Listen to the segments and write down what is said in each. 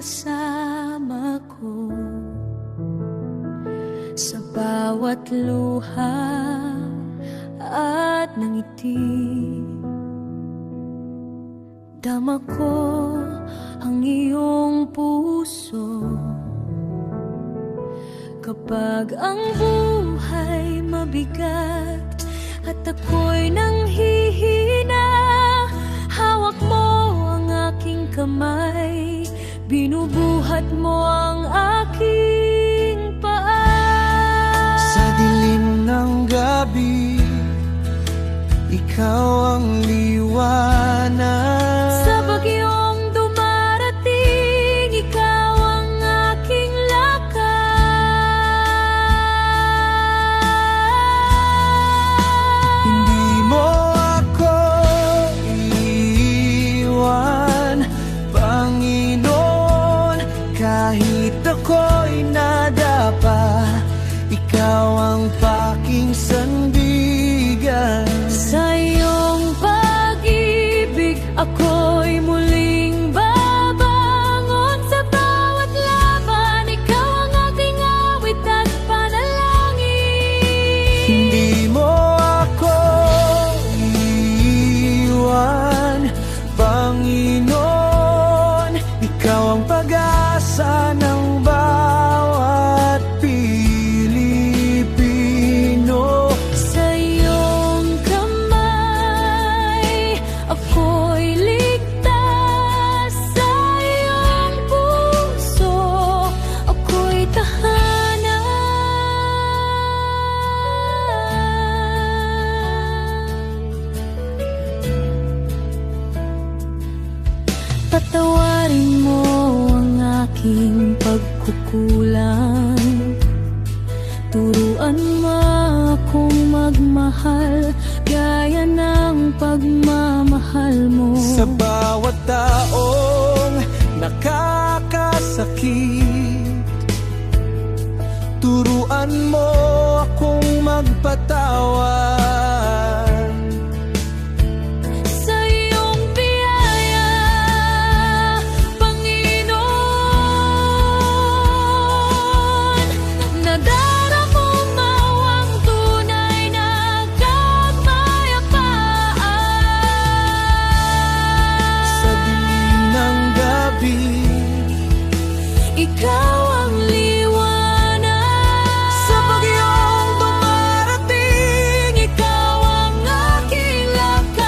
kasama ko sa bawat luha at ngiti. Dama ko ang iyong puso kapag ang buhay mabigat at ako'y nanghihina. Hawak mo ang aking kamay, binubuhat mo ang aking paa. Sa dilim ng gabi, ikaw ang liwanag. Sa bagyong dumarating, ikaw ang aking lakas. Hindi mo ako iiwan, Panginoon, kahit ako'y nadapa. Ikaw ang paking sandigan. Sa iyong pag-ibig, ako'y muling babangon. Sa bawat laban, ikaw ang aking awit at panalangin. Hindi mo ako iiwan, Panginoon, ikaw ang pag-asa ng bawat Pilipino. Sa iyong kamay, ako'y ligtas. Sa iyong puso, ako'y tahanan. Patawarin mo ang aking pagkukulang. Turuan mo akong magmahal gaya ng pagmamahal mo. Sa bawat taong nakakasakit, turuan mo akong magpatawad. Sa iyong biyaya, Panginoon, nadarama mo ang tunay na kapayapaan. Sa dilim ng gabi, Ikaw ang liwanag. sa bagyong dumarating, Ikaw ang aking lakas.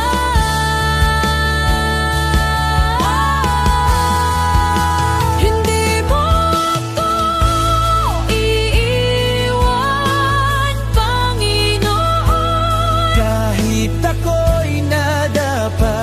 Hindi mo ako iiwan, Panginoon. kahit ako'y nadapa,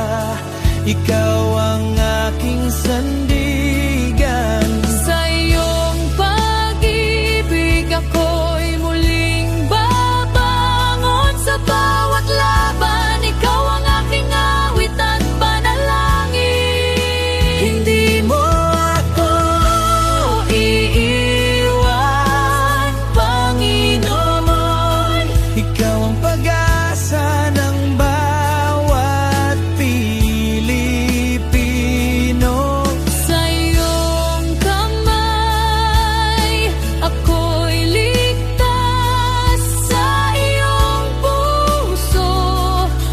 ikaw ang aking sandigan. Sa iyong pag-ibig, ako'y muling babangon. Sa bawat laban, ikaw ang aking awit at panalangin. Hindi mo ako iiwan, Panginoon. ikaw ang pag-asa ng bawat Pilipino. Sa iyong kamay, ako'y ligtas. Sa iyong puso,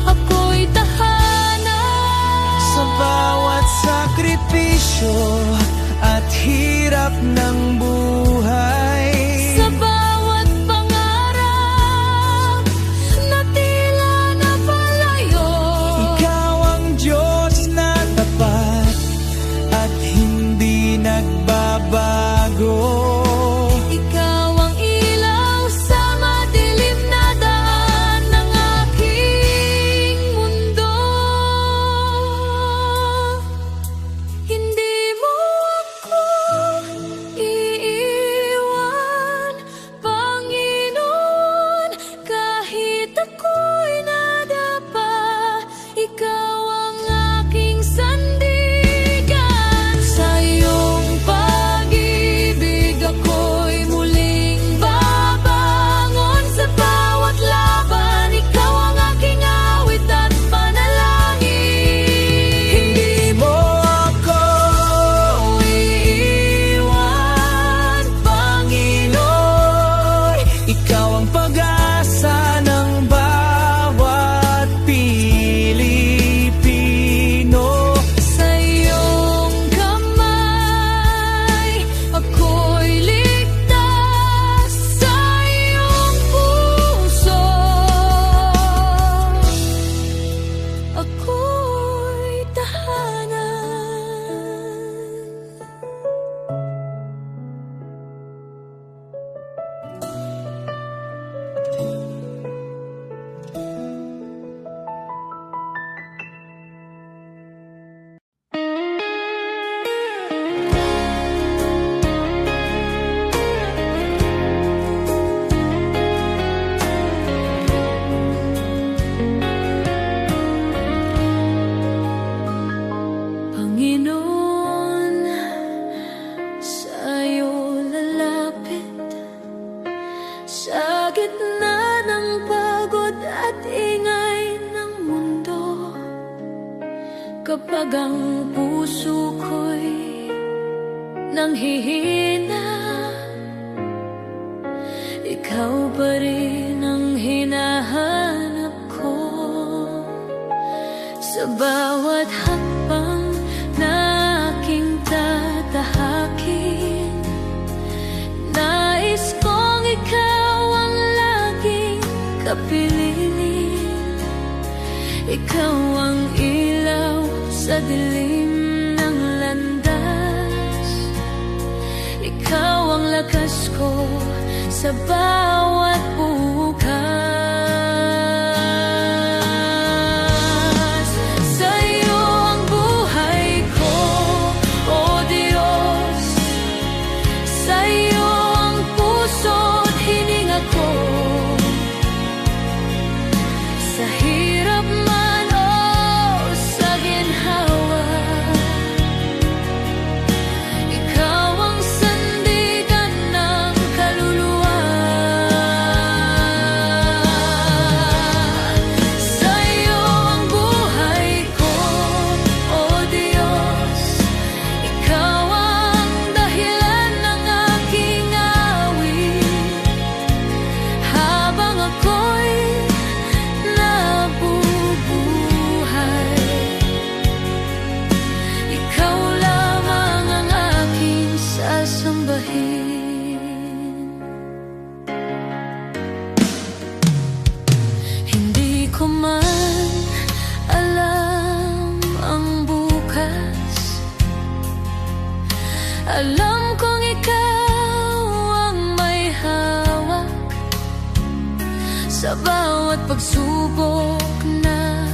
ako'y tahanan. Sa bawat sakripisyo at hirap ng buhay, Sa bawat pangarap na tila napalayo, ikaw ang Diyos na tapat at hindi nagbabago. ikaw ang ilaw sa madilim na daan ng aking mundo. Hindi mo ako iiwan, Panginoon, kahit ako'y nadapa. Ikaw ang aking sandigan. Sa iyong pag-ibig, ako'y muling babangon. Sa bawat laban, ikaw ang aking awit at panalangin. Hindi mo ako Iiwan, kapag ang puso ko'y nanghihina, ikaw pa rin ang hinahanap ko. Sa bawat hakbang na aking tatahakin, nais kong ikaw ang laging kapiling. Ikaw ang ilaw sa dilim ng landas, ikaw ang lakas ko sa bawat bukas. Sa'yo ang buhay ko, O Diyos. Sa'yo ang puso't hininga ko. Sa hirap man o sa ginhawa, ikaw ang sandigan ng kaluluwa. Sa'yo ang buhay ko, O Diyos. Ikaw ang dahilan ng aking awit. Habang ako'y nabubuhay, ikaw lamang ang aking sasambahin. Hindi ko man alam ang bukas, alam kong ikaw ang may hawak sa bawat pagsubok na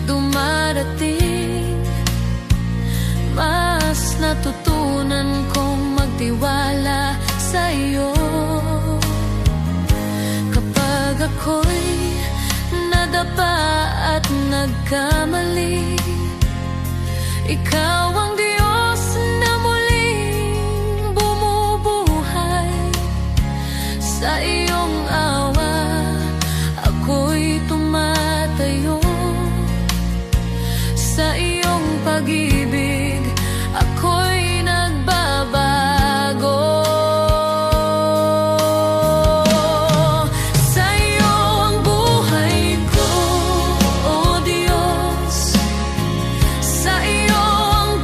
dumarating. Mas natutunan kong magtiwala sa iyo. Kapag ako'y nadapa at nagkamali, ikaw ang Diyos na muling bumubuhay. Sa iyong awa ako'y tumatayo, sa iyong pag-ibig ako'y nagbabago. Sa'yo ang buhay ko, O Diyos. Sa iyo ang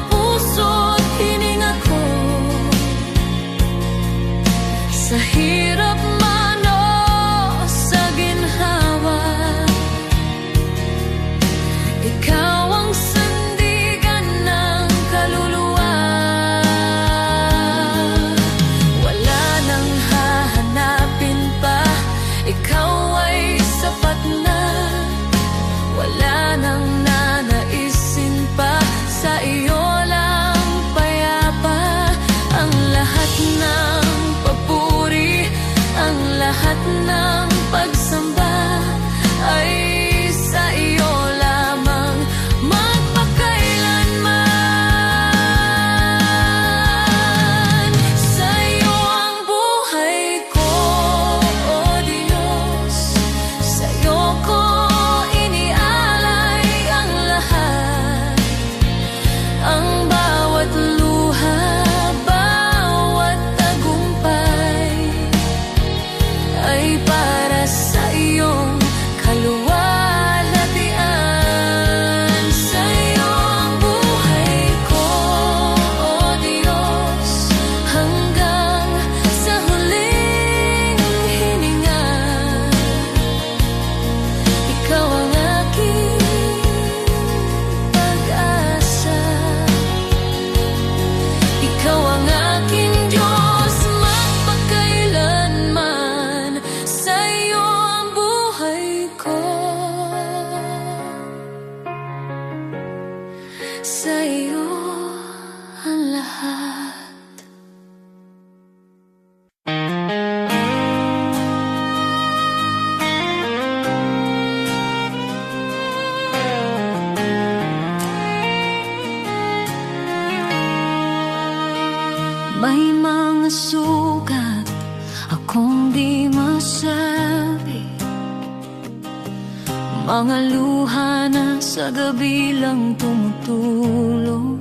Mga luha na sa gabi lang tumutulong.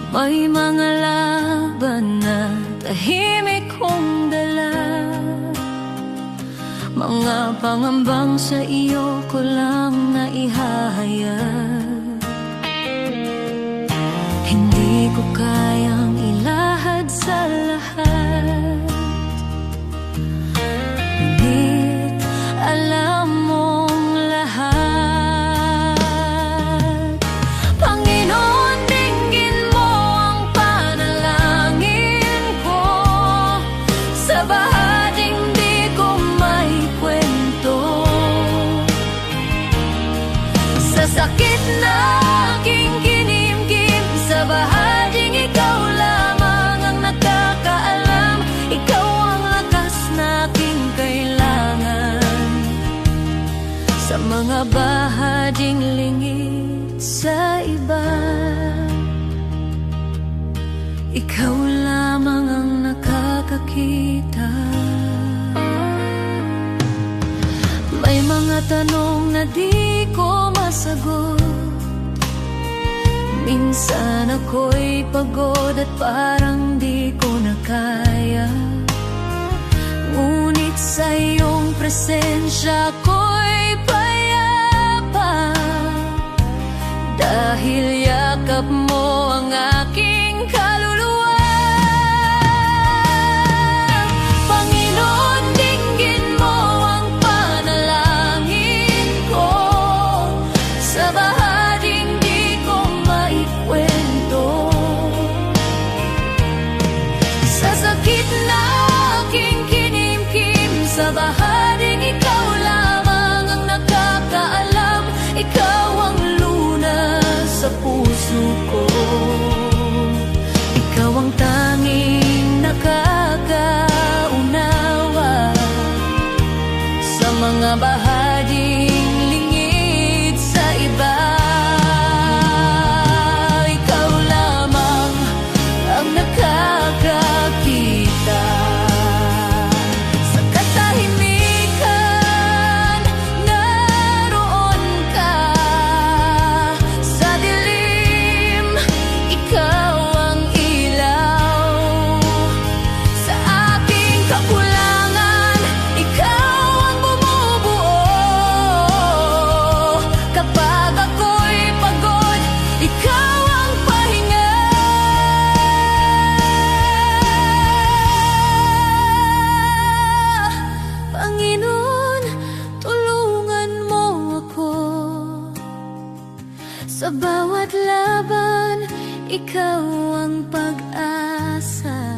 May mga laban na tahimik kong dala. Mga pangambang sa iyo ko lang naihahayag. Hindi ko kayang ilahad sa lahat, ngunit alam mong lahat. Panginoon, dinggin mo ang panalangin ko. Sa bahaging di ko maikwento, sa sakit na aking kinimkim, sa bahaging ikaw lamang ang nakakaalam. Ikaw ang lakas na aking kailangan. Sa mga bahaging lingid sa iba, ikaw lamang ang nakakakita. May mga tanong na di ko masagot. Minsan ako'y pagod at parang di ko na kaya. Ngunit sa iyong presensya ako'y payapa, dahil yakap mo ang aking kaluluwa. Panginoon, dinggin mo ang panalangin ko. Sa bahaging di ko maikwento, sa sakit na aking kinimkim, sa bahaging ikaw lamang ang nakakaalam. Ikaw ang lunas sa puso ko. Ikaw ang tanging nakakaunawa sa mga bahaging lingid sa iba. Ikaw lamang ang nakakakita. Sa katahimikan, naroon ka. Sa dilim, ikaw ang ilaw. Sa aking kakulangan, ikaw ang bumubuo. Kapag ako'y pagod, ikaw ang pahinga. Panginoon, tulungan mo ako. Sa bawat laban, ikaw ang pag-asa.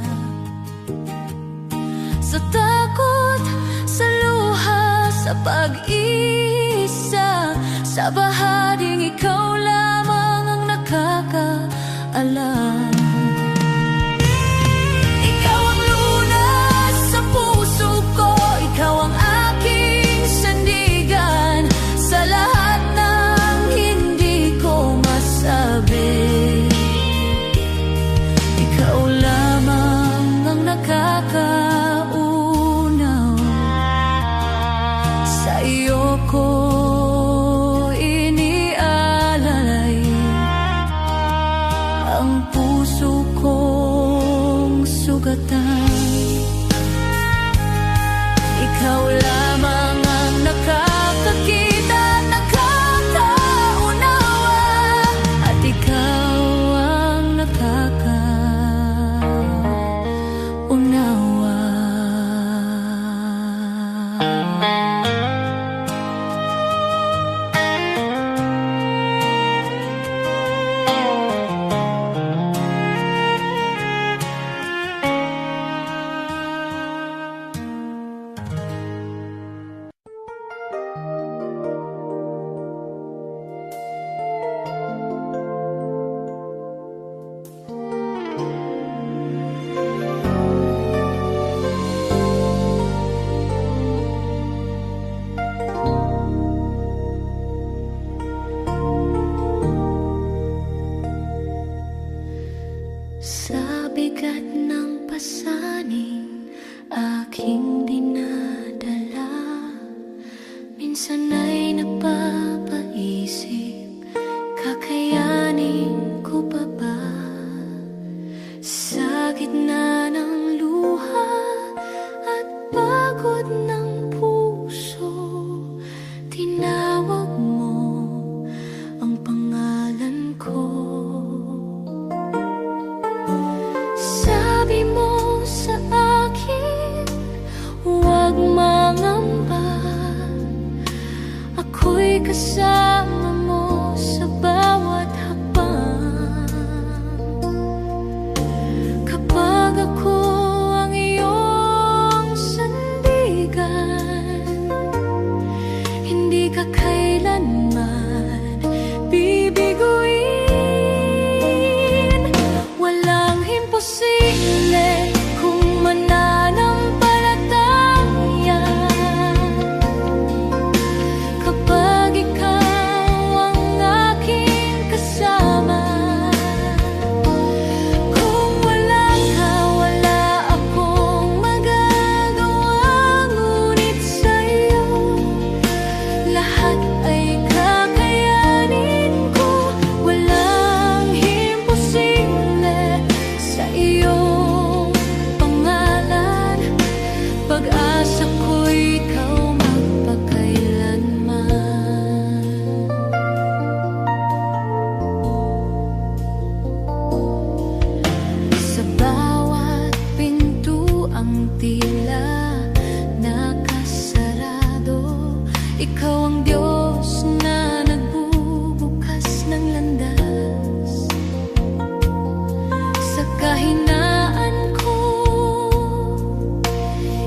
Sa takot, sa luha, sa pag-isa, sa bahaging ikaw lamang ang nakakaalam. Ikaw ang lunas sa puso ko. Ikaw ang aking sandigan. Sa lahat ng hindi ko masabi, ikaw lamang ang nakakaunaw. Sa iyo ko inialalay ang puso kong sugatan. Ikaw lamang ang nakakakita, nakakaunawa, at ikaw ang nakakaunawa. Minsan ay napapaisip, kakayanin ko pa ba? Sa gitna ng luha at pagod ng puso, tinawag mo ang pangalan ko. Sabi mo sa akin, huwag mangamba, ako'y kasama mo sa bawat hakbang. Kapag ako ang iyong sandigan, hindi ka kailanman bibiguin. Walang imposible kung mananampalataya. Kapag ikaw ang aking kasama, kung wala ka, wala akong magagawa. Ngunit sa'yo, lahat ay kakayanin ko. Walang imposible sa iyong pangalan. Pag-asa ko ikaw magpakailanman. Sa bawat pintuang tila nakasarado, ikaw ang Diyos na nagbubukas ng landas. Sa kahinaan ko,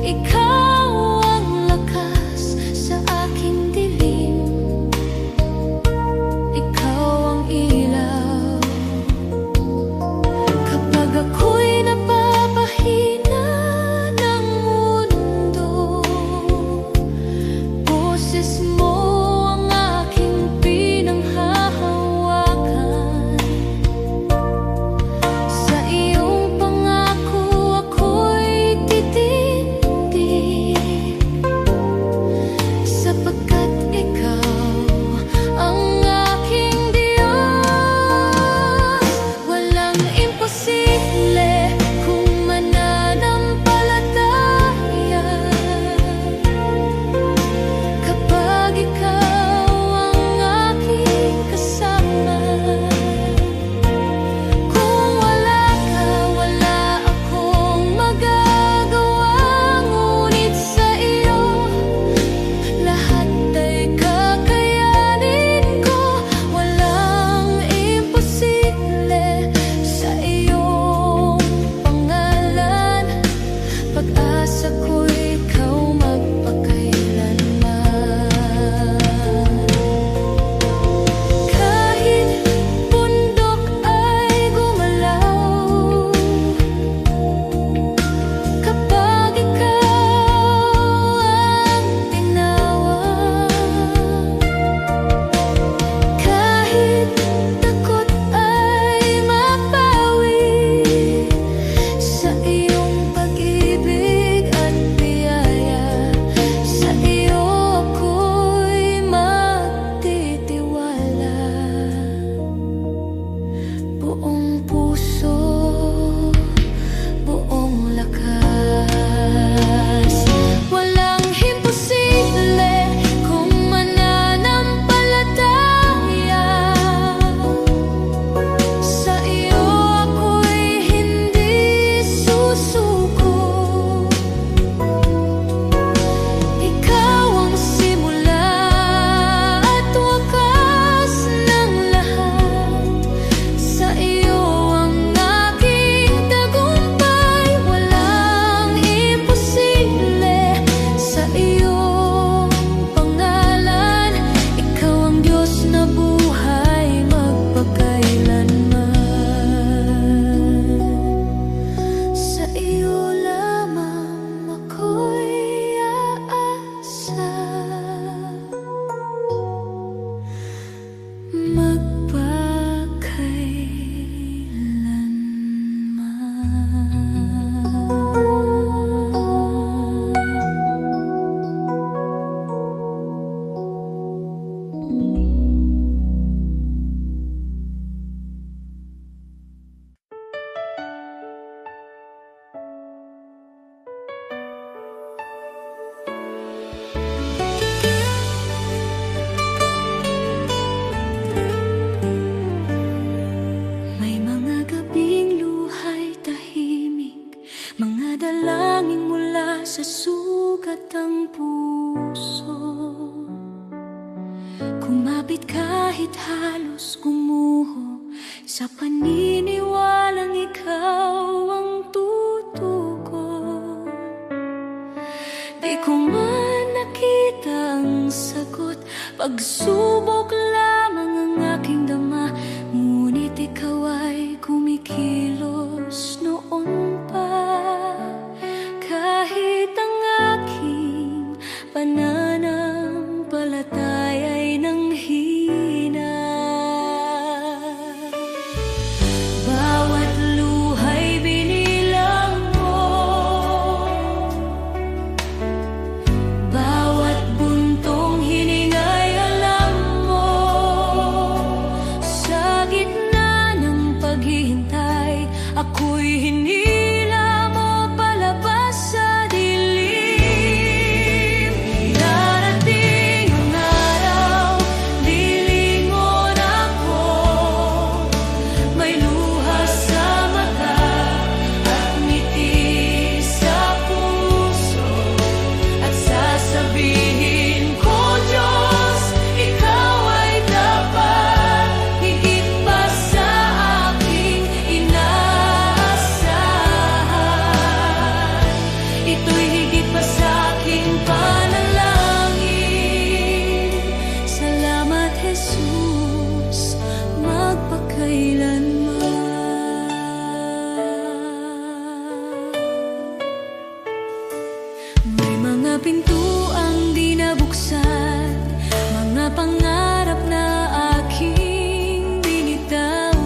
ikaw ang lakas sa aking dilim. Ikaw ang ilaw. Kapag ako'y napapahina ng mundo, boses mo Lumapit kahit halos gumuho sa paniniwalang ikaw ang tutuko. Di ko man nakita ang sagot, pagsubok lamang ang aking dama. Ngunit ikaw ay kumikilos noon pa, kahit ang aking pananampalataya ay nanghina. Bawat luha'y binilang mo, bawat buntong hininga'y alam mo. Sa gitna ng paghihintay, ako'y hinila mo palabas sa dilim. Darating ang araw, lilingon ako, may luha sa mata at ngiti sa puso, at sasabihin ko, Diyos, ikaw ay dapat, higit pa sa aking inaasahan. Ito'y higit pa sa aking panalangin. Salamat, Jesus, magpakailanman. May mga pintuang di nabuksan, mga pangarap na aking binitawan.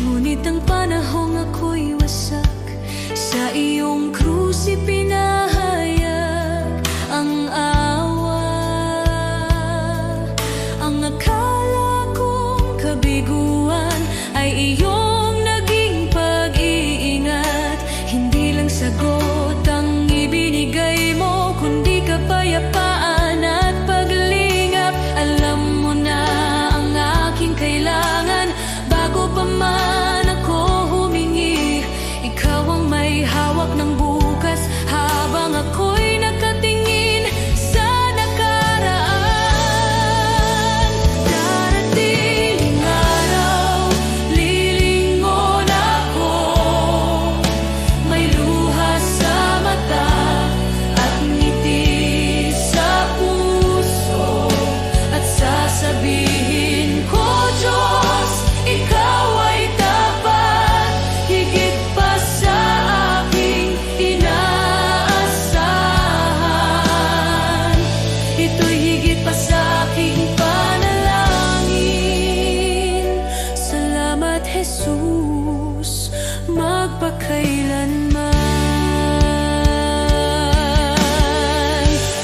Ngunit ang panahong ako'y wasak, sa iyong krus ipinahayag ang awa. Ang akala kong kabiguan ay iyong naging pag-iingat. Hindi lang sagot ang ibinigay mo, kundi kapayapaan at paglingap. Alam mo na ang aking kailangan bago pa man ako humingi. Ikaw ang may hawak ng bukas habang ako'y nakatingin sa nakaraan. Darating ang araw, lilingon ako, may luha sa mata at ngiti sa puso, at sasabihin ko, Diyos, ikaw ay dapat, higit pa sa aking inaasahan. Ito'y higit pa sa aking panalangin. Salamat, Jesus, magpakailanman.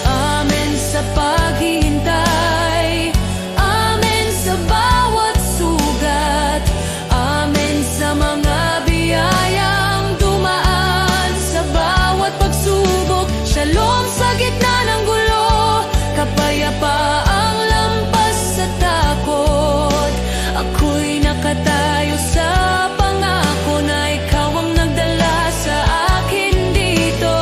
Amen sa paghihintay, amen sa bawat sugat, amen sa mga biyayang dumaan sa bawat pagsubok. Shalom sa gitna ng gulo, kapayapaang lampas sa takot. Ako'y nakatayo sa pangako na ikaw ang nagdala sa akin dito.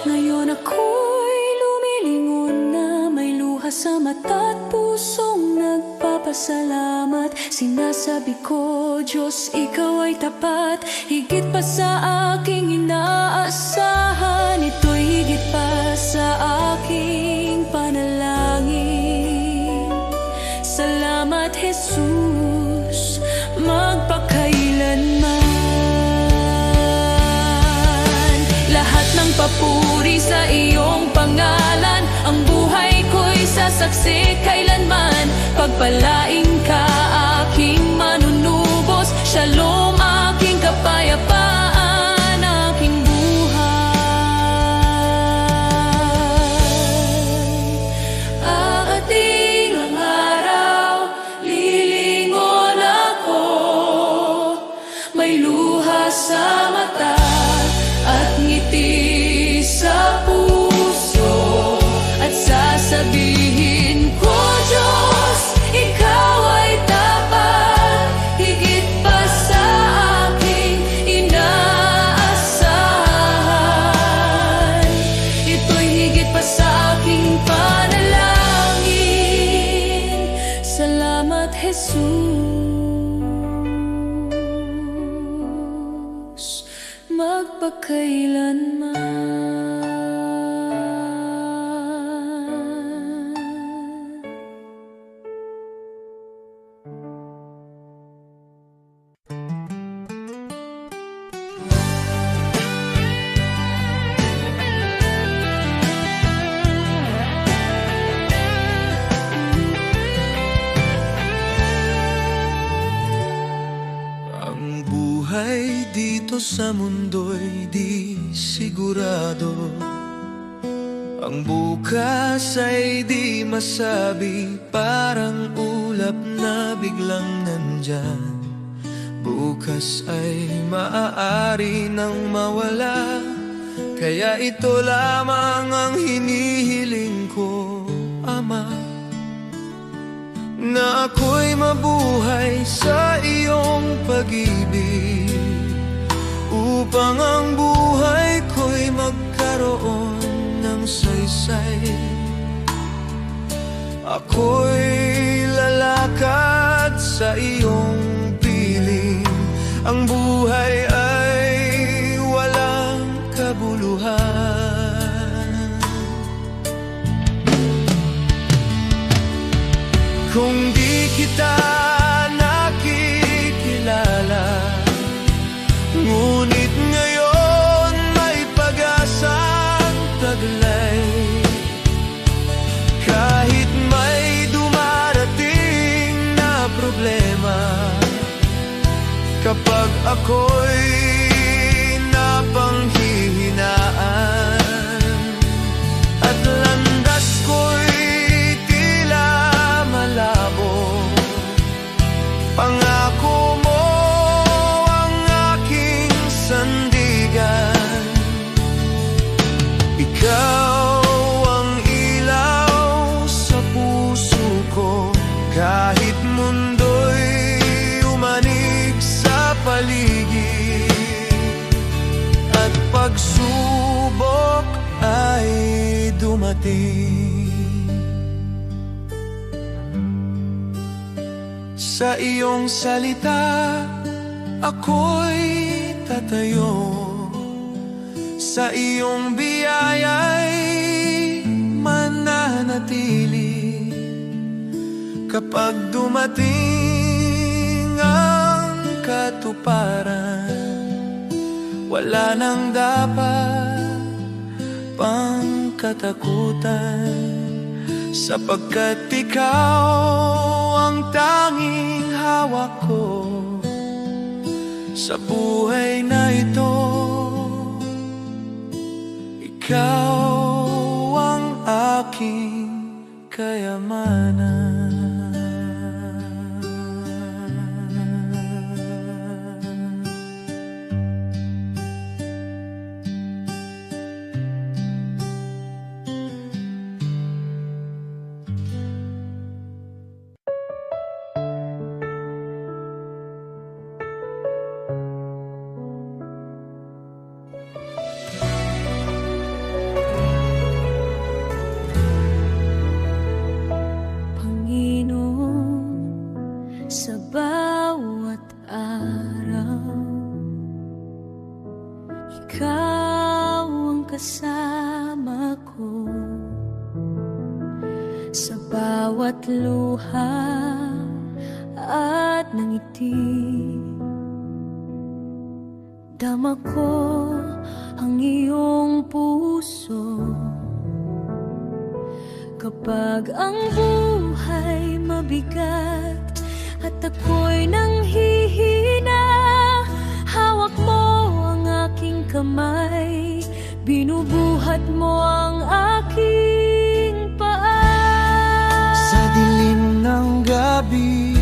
Ngayon ako'y lumilingon na, may luha sa mata at pusong nagpapasalamat. Sinasabi ko, Diyos, ikaw ay tapat, higit pa sa aking inaasahan. Ito'y higit pa sa aking panalangin. Salamat, Jesus, magpakailanman. Lahat ng papuri sa iyong pangalan, ang buhay ko'y sasaksi kailanman. Pagpalaing ka, aking manunubos, shalom, aking kapayapaan, aking buhay. Aating ang araw, lilingon ako, may luha sa mata at ngiti sa puso, at sasabihin ko, Diyos, ikaw ay dapat, higit pa sa kailanman. Ang buhay dito sa mundo'y di sigurado. Ang bukas ay di masabi, parang ulap na biglang nandyan. Bukas ay maaari nang mawala, kaya ito lamang ang hinihiling ko, Ama, na ako'y mabuhay sa iyong pag-ibig, upang ang buhay ko'y magkaroon ng saysay. Ako'y lalakad sa iyong piling, ang buhay ay walang kabuluhan. Kung di kita nakikilala, ngunit ngayon may pag-asang taglay. Kahit may dumarating na problema, kapag ako'y napanghihinaan at landas ko'y tila malabo, pangako mo ang aking sandigan. Ikaw ang ilaw sa puso ko, kahit mundo'y umanig sa paligid at pagsubok ay dumating. Sa iyong salita ako'y tatayo, sa iyong biyaya'y mananatili. Kapag dumating ang katuparan, wala nang dapat pang katakutan, sapagkat ikaw ang tanging hawak ko sa buhay na ito. Ikaw ang aking kayamanan. Sa bawat araw, ikaw ang kasama ko. Sa bawat luha at ngiti, dama ko ang iyong puso. Kapag ang buhay mabigat at ako'y nanghihina, hawak mo ang aking kamay, binubuhat mo ang aking paa. Sa dilim ng gabi,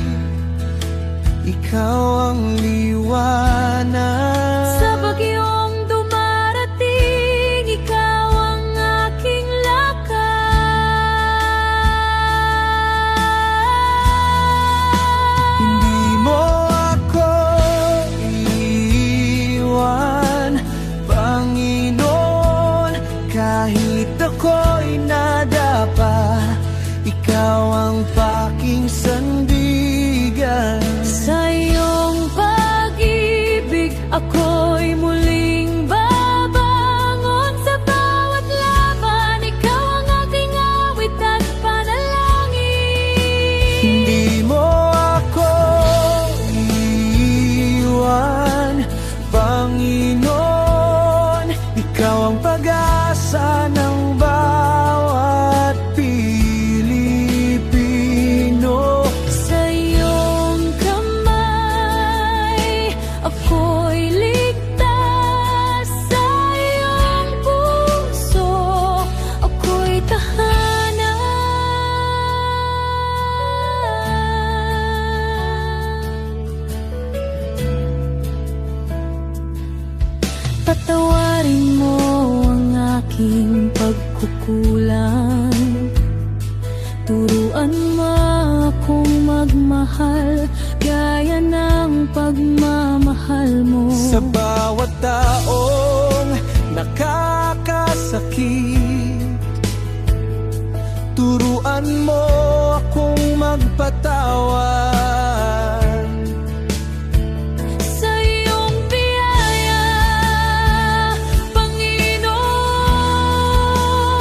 ikaw ang liwanag. Sa bagyong dumarating, ikaw ang aking ako'y nadapa, ikaw ang paking sandigan. Sa iyong pag-ibig ako'y muling babalik. pag-asa ng bawat Pilipino. Sa iyong kamay, ako'y ligtas. Sa iyong puso, ako'y tahanan. Patawarin mo ang aking pagkukulang. Turuan mo akong magmahal gaya ng pagmamahal mo. Sa bawat taong nakakasakit, turuan mo akong magpatawad. Sa iyong biyaya,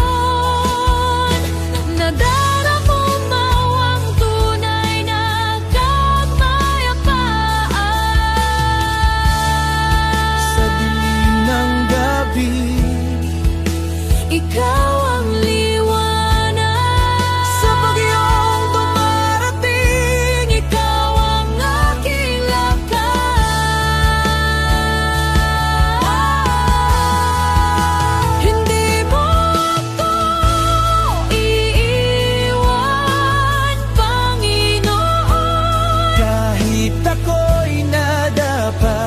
Panginoon, nadaramo mo ang tunay na kapayapaan. Sa dilim ng gabi, Ikaw ang liwanag. sa bagyong dumarating, Ikaw ang aking lakas. Hindi mo ako iiwan, Panginoon. kahit ako'y nadapa,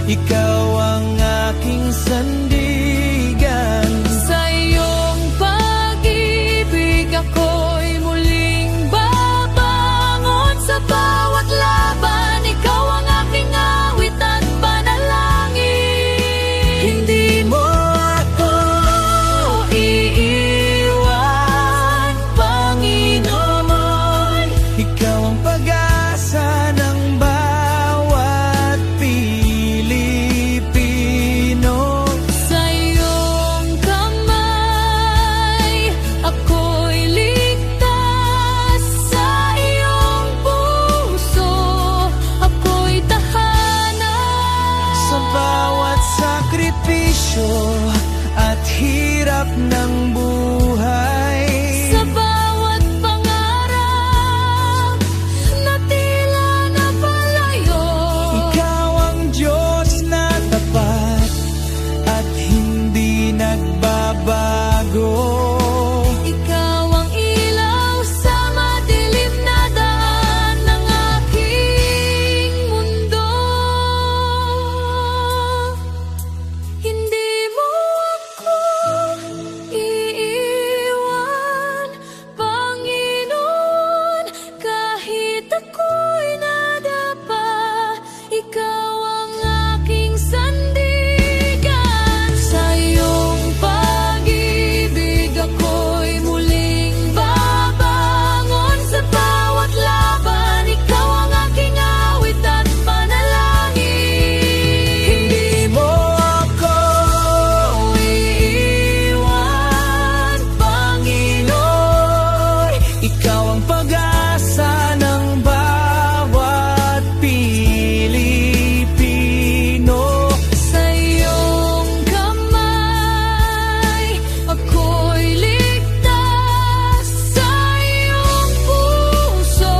ikaw ang aking sandigan. Sa iyong pag-ibig ako'y muling babangon. Sa bawat laban, ikaw ang aking awit at panalangin. Hindi mo ako iiwan, Panginoon. ikaw ang pag-asa ng bawat Pilipino. Sa iyong kamay, ako'y ligtas. Sa iyong puso, ako'y tahanan. Sa bawat sakripisyo at hirap ng buhay, Sa bawat pangarap na tila napalayo, ikaw ang Diyos na tapat at hindi nagbabago. ikaw ang ilaw sa madilim na daan ng aking mundo. Hindi mo ako iiwan, Panginoon. Kahit ako'y nadapa, ikaw ang aking sandigan. Sa iyong pag-ibig ako'y muling babangon. Sa bawat laban, ikaw ang aking awit at panalangin. Hindi mo ako iiwan, Panginoon. ikaw ang pag-asa ng bawat Pilipino. Sa iyong kamay, ako'y ligtas. Sa iyong puso,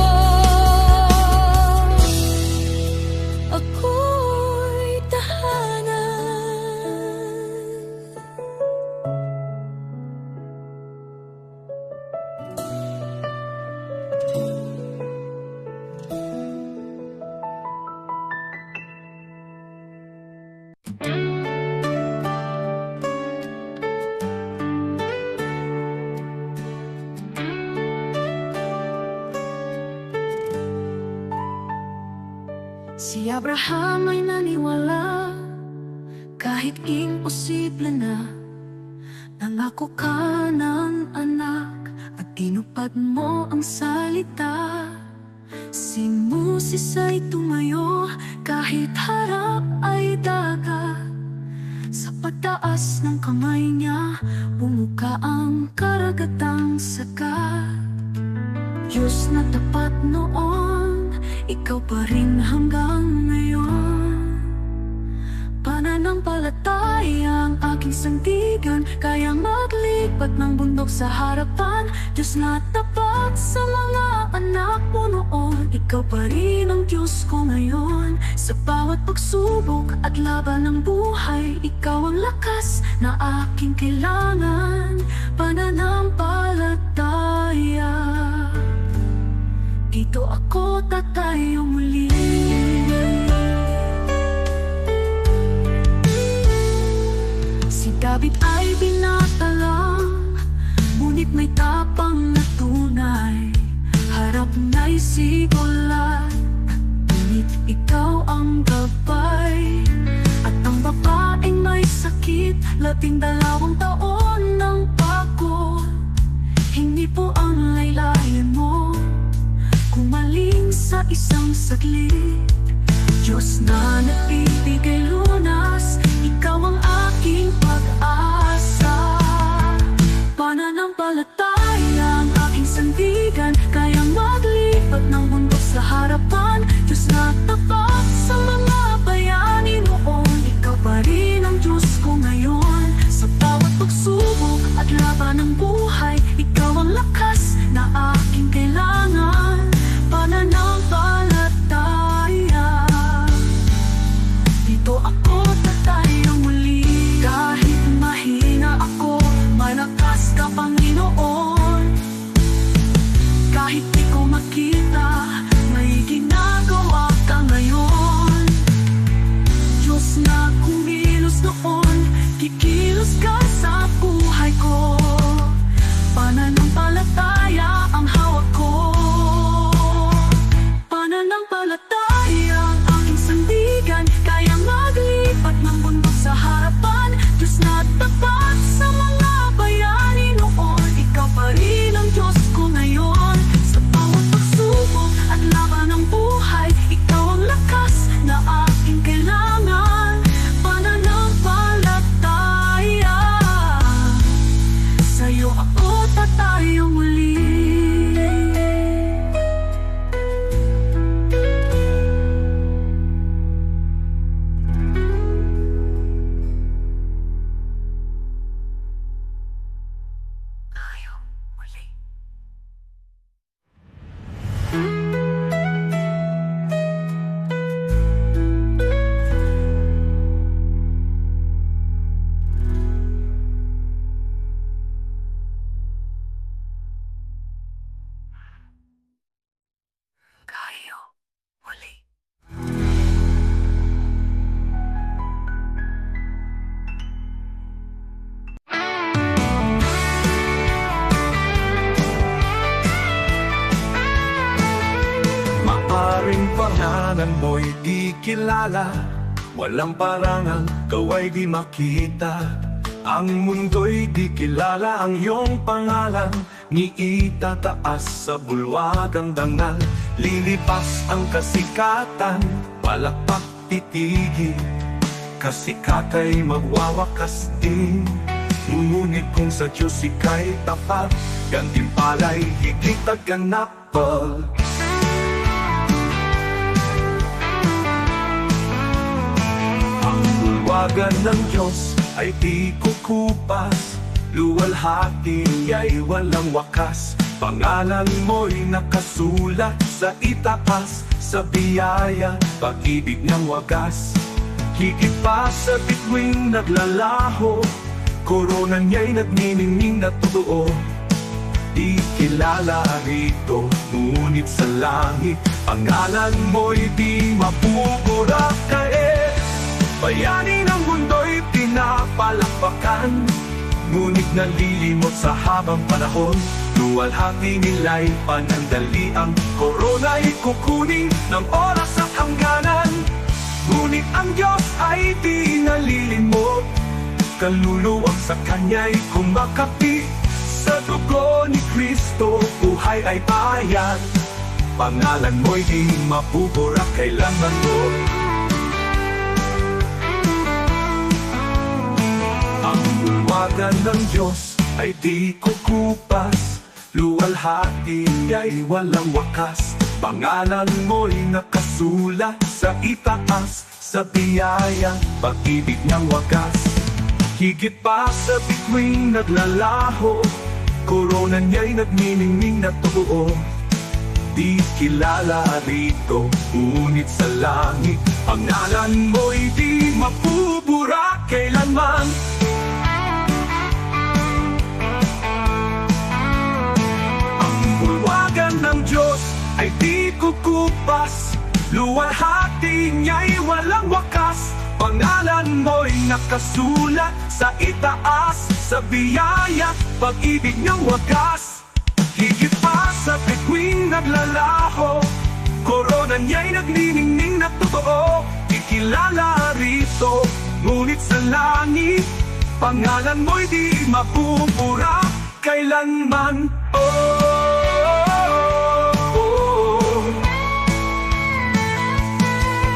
ako'y tahanan. Si Abraham ay naniwala kahit imposible na. Nangako ka ng anak at tinupad mo ang salita. Si Moses ay tumayo kahit harap ay dagat. Sa pagtaas ng kamay niya, bumuka ang karagatang sagat. Diyos na tapat noon, ikaw pa rin hanggang ngayon. Pananampalataya ang aking sandigan, kayang lipat ng bundok sa harapan. Diyos na tapat sa mga anak mo noon, ikaw pa rin ang Diyos ko ngayon. Sa bawat pagsubok at laban ng buhay, ikaw ang lakas na aking kailangan. Pananampalataya, dito ako tatayo muli. Si David ay binata lang, ngunit may tapang na tunay. Harap na'y sigulat, ngunit ikaw ang gabay. At ang babaeng may sakit, 12 taon ng pagod. Hindi po ang laylayan mo kumaling sa isang saglit. Diyos na nagbibigay lunas, ikaw ang aking pag-asa. Pananampalataya ang aking sandigan, kayang maglipat ng bundok sa harapan. Diyos na tapat sa mga bayani noon, ikaw pa rin ang Diyos ko ngayon. Sa bawat pagsubok at laban ng buhay, ikaw ang lakas na aking kailangan. Pananampalataya, dito ako tatayo muli. Kahit mahina ako, malakas ka Panginoon. Kahit di ko makita, may ginagawa ka ngayon. Diyos na kumilos noon, kikilos ka sa buhay ko. Pananampalataya ang hawak ko. Pananampalataya ang aking sandigan, kayang maglipat ng bundok sa harapan. Diyos na tapat sa mga bayani noon, ikaw pa rin ang Diyos ko ngayon. Sa bawat pagsubok at laban ng buhay, ikaw ang lakas na aking kailangan. Pananampalataya, sa'yo ako tatayo muli. Tayo muli. Maaring pangalan mo'y di kilala, walang parangal, kaway di makita. Ang mundo'y di kilala ang iyong pangalan, ni itataas sa bulwagang dangal. Lilipas ang kasikatan, palakpak titigil, kasikatay magwawakas din. Ngunit kung sa Diyos ika'y tapat, gantimpala'y higit at ganapal. Ang bulwagan ng Diyos ay di kukupas, luwalhati ay walang wakas. Pangalan mo'y nakasulat sa itaas, sa biyaya, pag-ibig ng wagas. Higit pa sa bituing naglalaho, korona niya'y nagniningning na totoo. Di kilala rito, ngunit sa langit, pangalan mo'y di mapupurak. Kaya bayani ng mundo'y pinapalakpakan, ngunit nalilimot sa habang panahon. Luwalhati nila'y panandali, ang korona'y kukunin ng oras at hangganan. Ngunit ang Diyos ay di nalilimot, kaluluwang sa Kanya'y kumakapi. Sa dugo ni Kristo, buhay ay bayan. Pangalan mo'y di mapupurak kailanman mo. Ang bulwagan ng Diyos ay di kukupas, luwalhati ay walang wakas. Pangalan mo'y nakasulat sa itaas, sa biyaya, pag-ibig ng wagas. Higit pa sa bituing naglalaho, korona niya'y nagniningning na totoo. Di kilala rito, ngunit sa langit ang ngalan mo'y di mapupura kailanman. Ang bulwagan ng Diyos ay di kukupas, luwalhati niya'y walang wakas. Pangalan mo'y nakasulat sa itaas, sa biyaya, pag-ibig niyang wagas. Higit pa sa bituing naglalaho, korona niya'y nagniningning na totoo. Ikilala rito, ngunit sa langit pangalan mo'y di mapupura kailanman.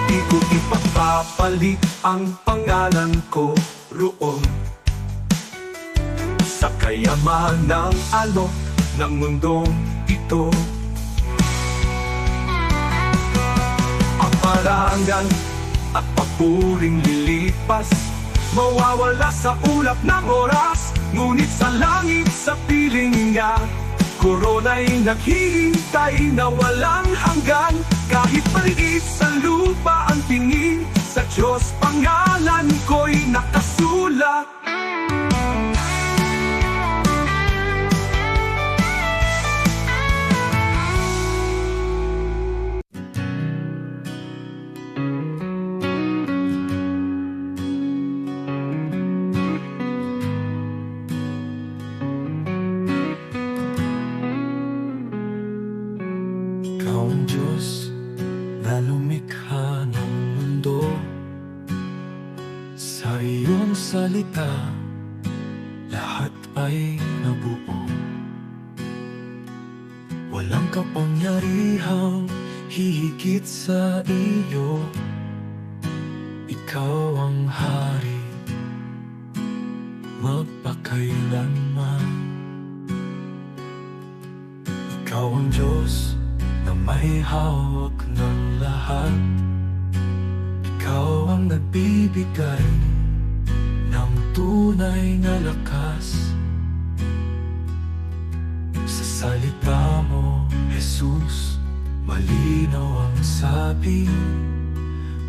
Di ko ipapapalit ang pangalan ko roon sa kayamanang alok ng mundong ito. Ang parangal at papuring lilipas, mawawala sa ulap ng oras. Ngunit sa langit, sa piling niya, korona'y naghihintay na walang hanggan. Kahit maliit sa lupa ang tingin, sa Diyos pangalan ko'y nakasulat. Ikaw ang Diyos na lumikha ng mundo. Sa iyong salita, lahat ay nabuo. Walang kapangyarihang hihigit sa iyo. Ikaw ang hari, magpakailanman. Ikaw ang Diyos na may hawak ng lahat. Ikaw ang nagbibigay ng tunay na lakas. Sa salita mo, Jesus, malinaw ang sabi.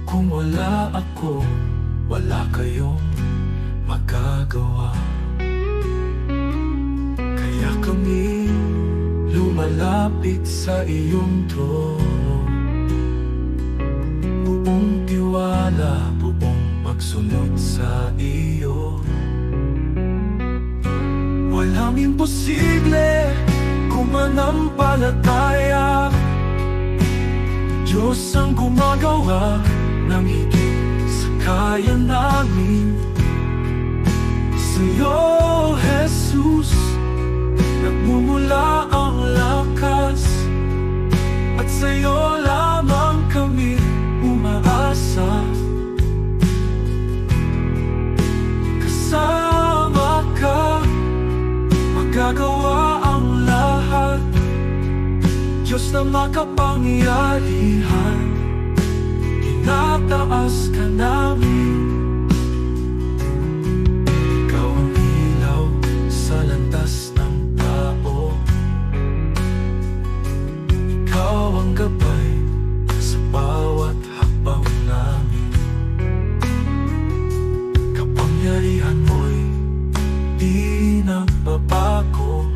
Kung wala ako, wala kayong magagawa. Kaya kami lumalapit sa iyong trono, buong tiwala, buong pagsunod sa iyo. Walang imposible kung manampalataya. Diyos ang gumagawa ng higit sa kaya namin. Sa'yo, Jesus, nagmumula ang lakas, at sa'yo lamang kami umaasa. Kasama ka, magagawa ang lahat. Diyos na makapangyarihan, tinataas ka namin. Ikaw ang ilaw sa landas ng tao. Ikaw ang gabay sa bawat hakbang namin. Kapangyarihan mo'y di nagbabago.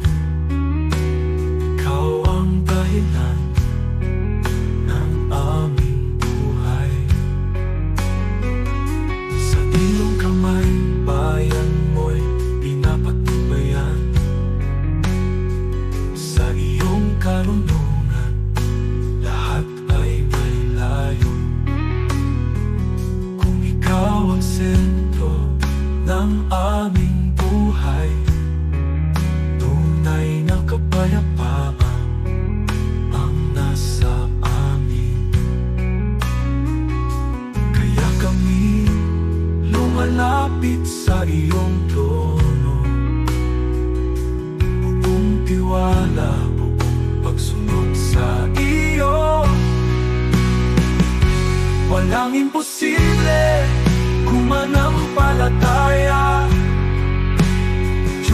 Ikaw ang dahilan ng aming buhay.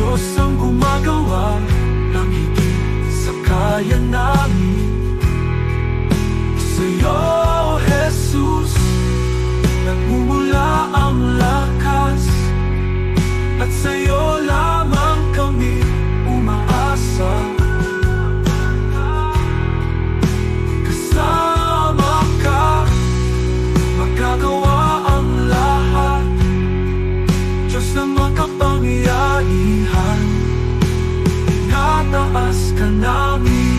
Diyos ang gumagawa ng higit sa kaya namin. Sa'yo, Jesus, nagmumula ang lakas, at sa'yo lamang kami umaasa. Kasama ka, magagawa ang lahat. Diyos na makapangyarihan, tinataas ka namin.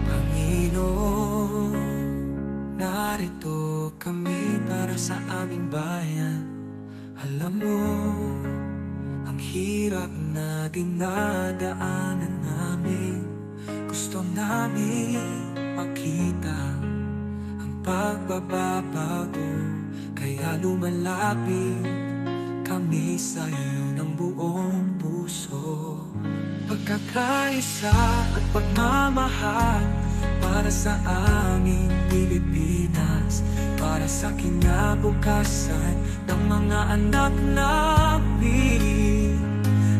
Panginoon, narito kami para sa aming bayan. Alam mo, ang hirap na dinadaanan namin. Gusto namin makita ang pagbabago, kaya lumalapit kami sa'yo ng buong puso. Pagkakaisa at pagmamahal para sa aming Pilipinas, para sa kinabukasan ng mga anak namin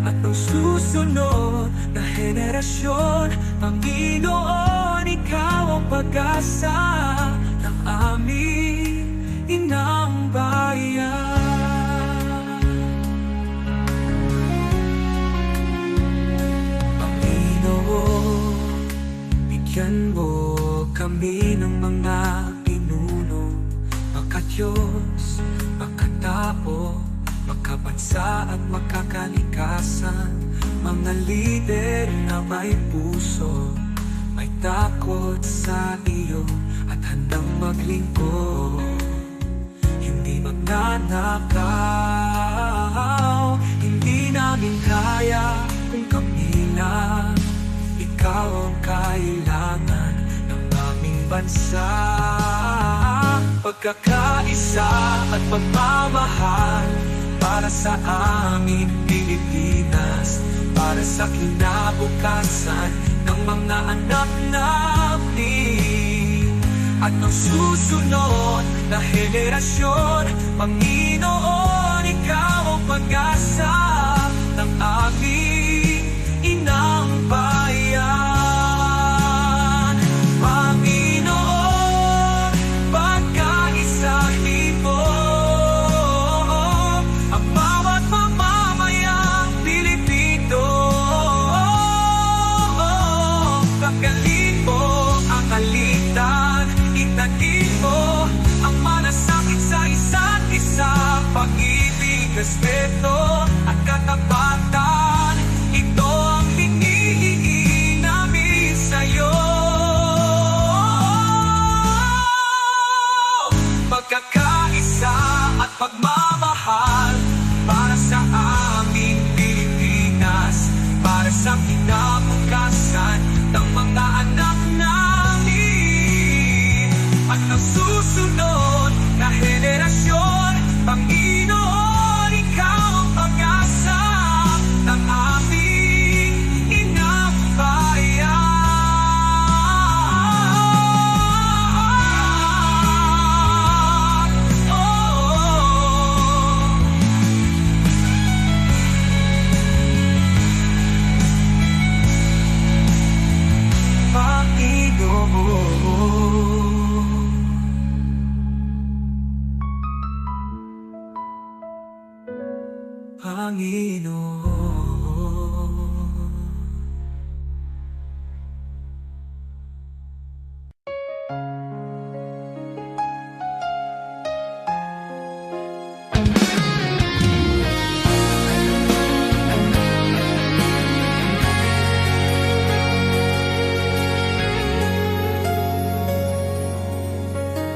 at ang susunod na henerasyon. Panginoon, ikaw ang pag-asa ng aming inang bayan. Panginoon, bigyan mo kami ng mga pinuno, makadiyos, makatao, makabansa at makakalikasan. Mga lider na may puso, may takot sa iyo at handang maglingkod. Hindi magnanakaw, hindi namin kaya kung kami lang. Ikaw ang kailangan ng aming bansa. Pagkakaisa at pagmamahal para sa aming Pilipinas, para sa kinabukasan ng mga anak namin at ang susunod na henerasyon. Panginoon, ikaw ang pag-asa ng aming inang bayan. Panginoon, pagkaisahin mo ang bawat mamamayang Pilipino. Pagkalin mo ang alitan, itagin mo ang malasakit sa isa't isa. Pag-ibig, respeto at katapatan, ito ang hinihingi namin sa'yo. Pagkakaisa at pagmamahal para sa aming Pilipinas, para sa kinabukasan ng mga anak namin at ang susunod na henerasyon. Panginoon, ikaw ang pag-asa ng aming inang bayan. Panginoon.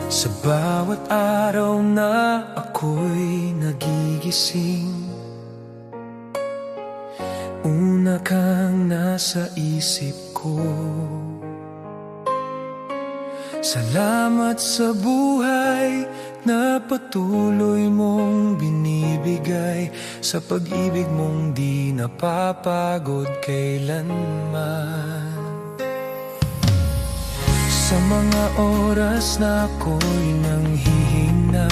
Sa bawat araw na ako'y nagigising, una kang nasa isip ko. Salamat sa buhay na patuloy mong binibigay sa pag-ibig mong di napapagod kailanman. Sa mga oras na ako'y nanghihina,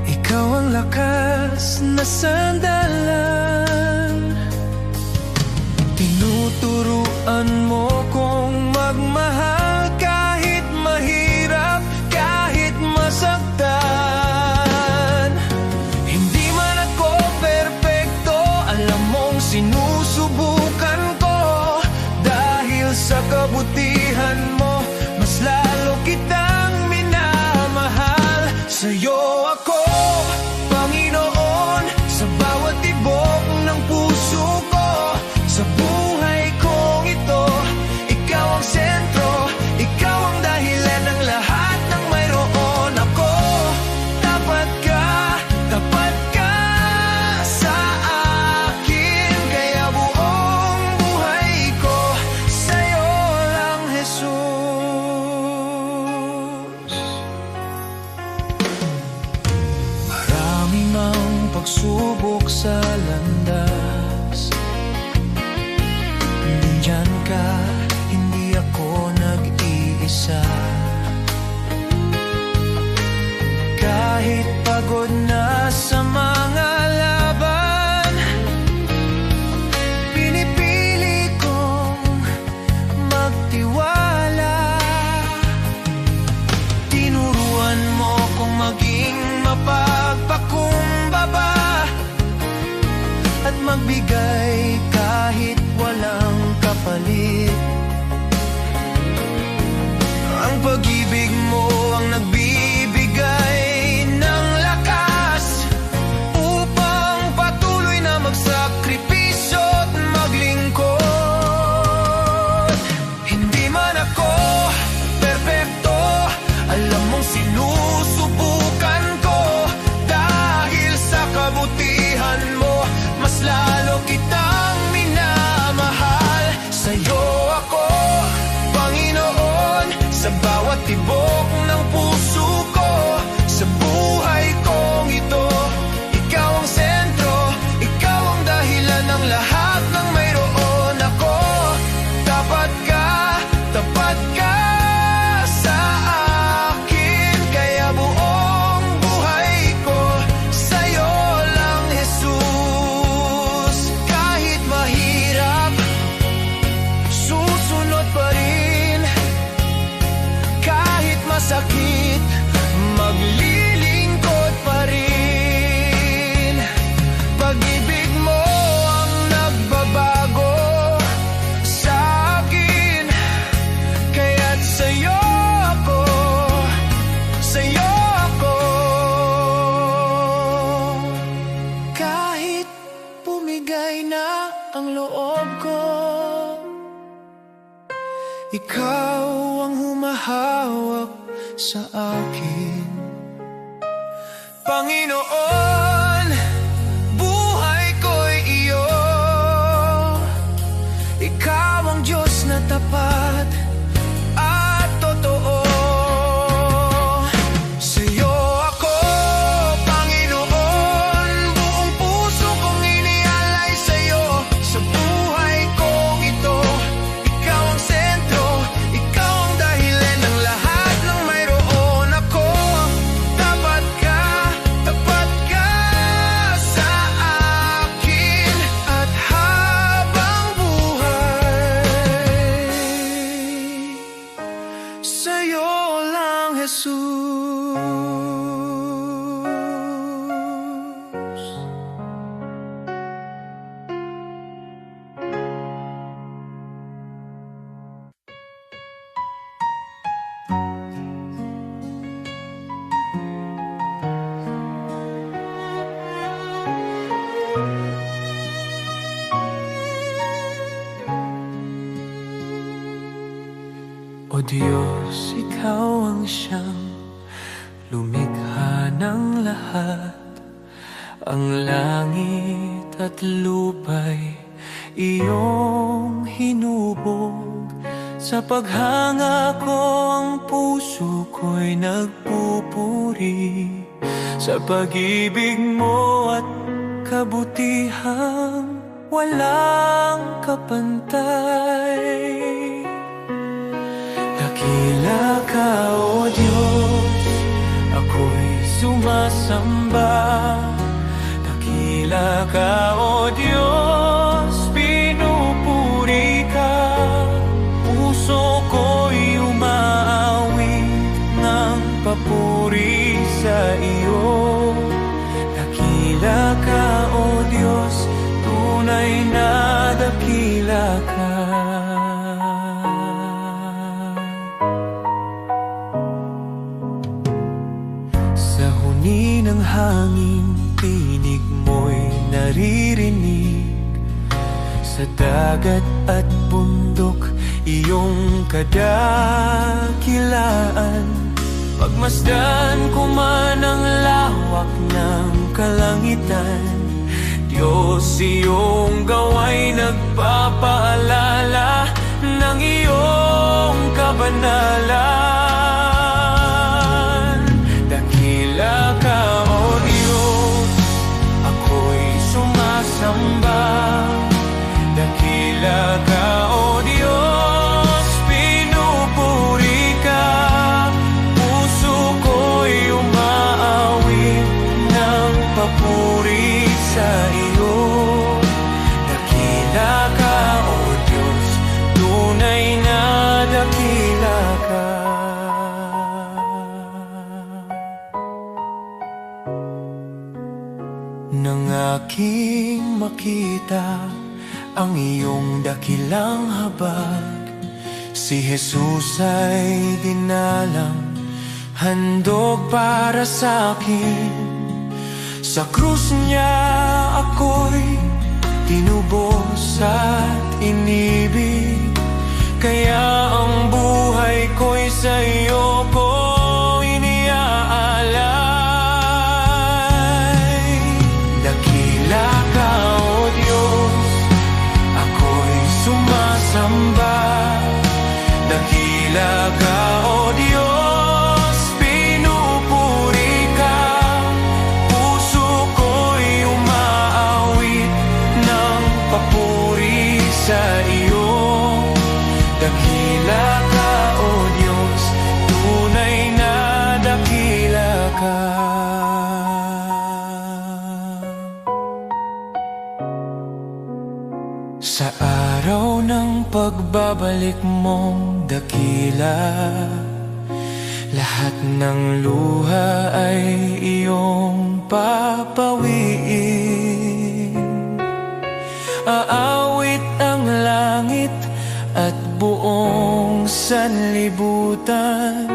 ikaw ang lakas na sandalan. Tinuturuan mo kong magmahal kahit mahirap, kahit masaktan. Hindi man ako perpekto, alam mong sinusubukan ko. Dahil sa kabutihan mo, mas lalo kitang minamahal. Sa'yo ako, Panginoon, sa bawat tibok ng puso ko. Sa buhay kong ito, ikaw ang sentro, ikaw ang dahilan ng lahat ng mayroon ako. Tapat ka sa akin, kaya buong buhay ko sa'yo lang, Jesus. Marami mang pagsubok sa landas, nandyan ka, hindi ako nag-iisa. Kahit pagod na sa mga laban, pinipili kong magtiwala. Tinuruan mo kong maging mapagpakumbaba at magbigay kahit walang kapalit. Ang pag-ibig mo ang nagbibigay ng lakas upang patuloy na magsakripisyo at maglingkod. Hindi man ako perpekto, alam mong sinusubukan ko. Dahil sa kabutihan mo, mas lalo kitang minamahal. Sa'yo ako, Panginoon, sa bawat tibok ng puso ko. Sa buhay kong ito, ikaw ang sentro, ikaw ang dahilan ng lahat ng mayroon ako. Tapat ka sa akin, kaya buong buhay ko sa'yo lang, Jesus. Kahit mahirap, susunod pa rin. Kahit masakit, maglilingkod pa rin. Pag-ibig mo ang nagbabago sa akin, kaya't sa'yo ako, sa'yo ako. Kahit bumigay na ang loob ko, ikaw ang humahawak sa akin. Panginoon, buhay ko'y iyo. Ikaw ang Diyos na tapat at totoo. Sa'yo ako, Panginoon, buong puso kong inialay sa'yo. Sa buhay kong ito, ikaw ang sentro, ikaw ang dahilan ng lahat ng mayroon ako. Tapat ka sa akin, at habang buhay, sa'yo lang, Jesus. O Diyos, ikaw ang siyang lumikha ng lahat. Ang langit at lupa'y iyong hinubog Sa paghanga ko ang puso ko'y nagpupuri sa pag-ibig mo at kabutihang walang kapantay. Dakila ka, O Diyos, ako'y sumasamba. Dakila ka, O Diyos, pinupuri ka. Puso ko'y umaawit ng papuri sa iyo. Dakila ka, O Diyos, tunay na dakila ka. Sa huni ng hangin, tinig mo'y naririnig. Sa dagat at bundok, iyong kadakilaan. Pagmasdan ko man ang lawak ng kalangitan, Diyos, iyong gawa'y nagpapaalala ng iyong kabanalan. Dakila ka, O Diyos, ako'y sumasamba. Dakila ka, O Diyos, pinupuri ka. Puso ko'y umaawit ng papuri sa iyo. Dakila ka, O Diyos, tunay na dakila ka. Nang aking makita ang iyong dakilang habag, si Jesus ay dinalang, handog para sa akin. Sa krus niya ako'y tinubos at inibig, kaya ang buhay ko'y sa iyo ko iniaalay. Dakila ka, O Diyos, ako'y sumasamba. Dakila ka, O Diyos, pinupuri ka. Puso ko'y umaawit ng papuri sa iyo. Dakila ka, O Diyos, tunay na dakila ka. Sa araw ng pagbabalik mong dakila, lahat ng luha ay iyong papawiin. Aawit ang langit at buong sanlibutan.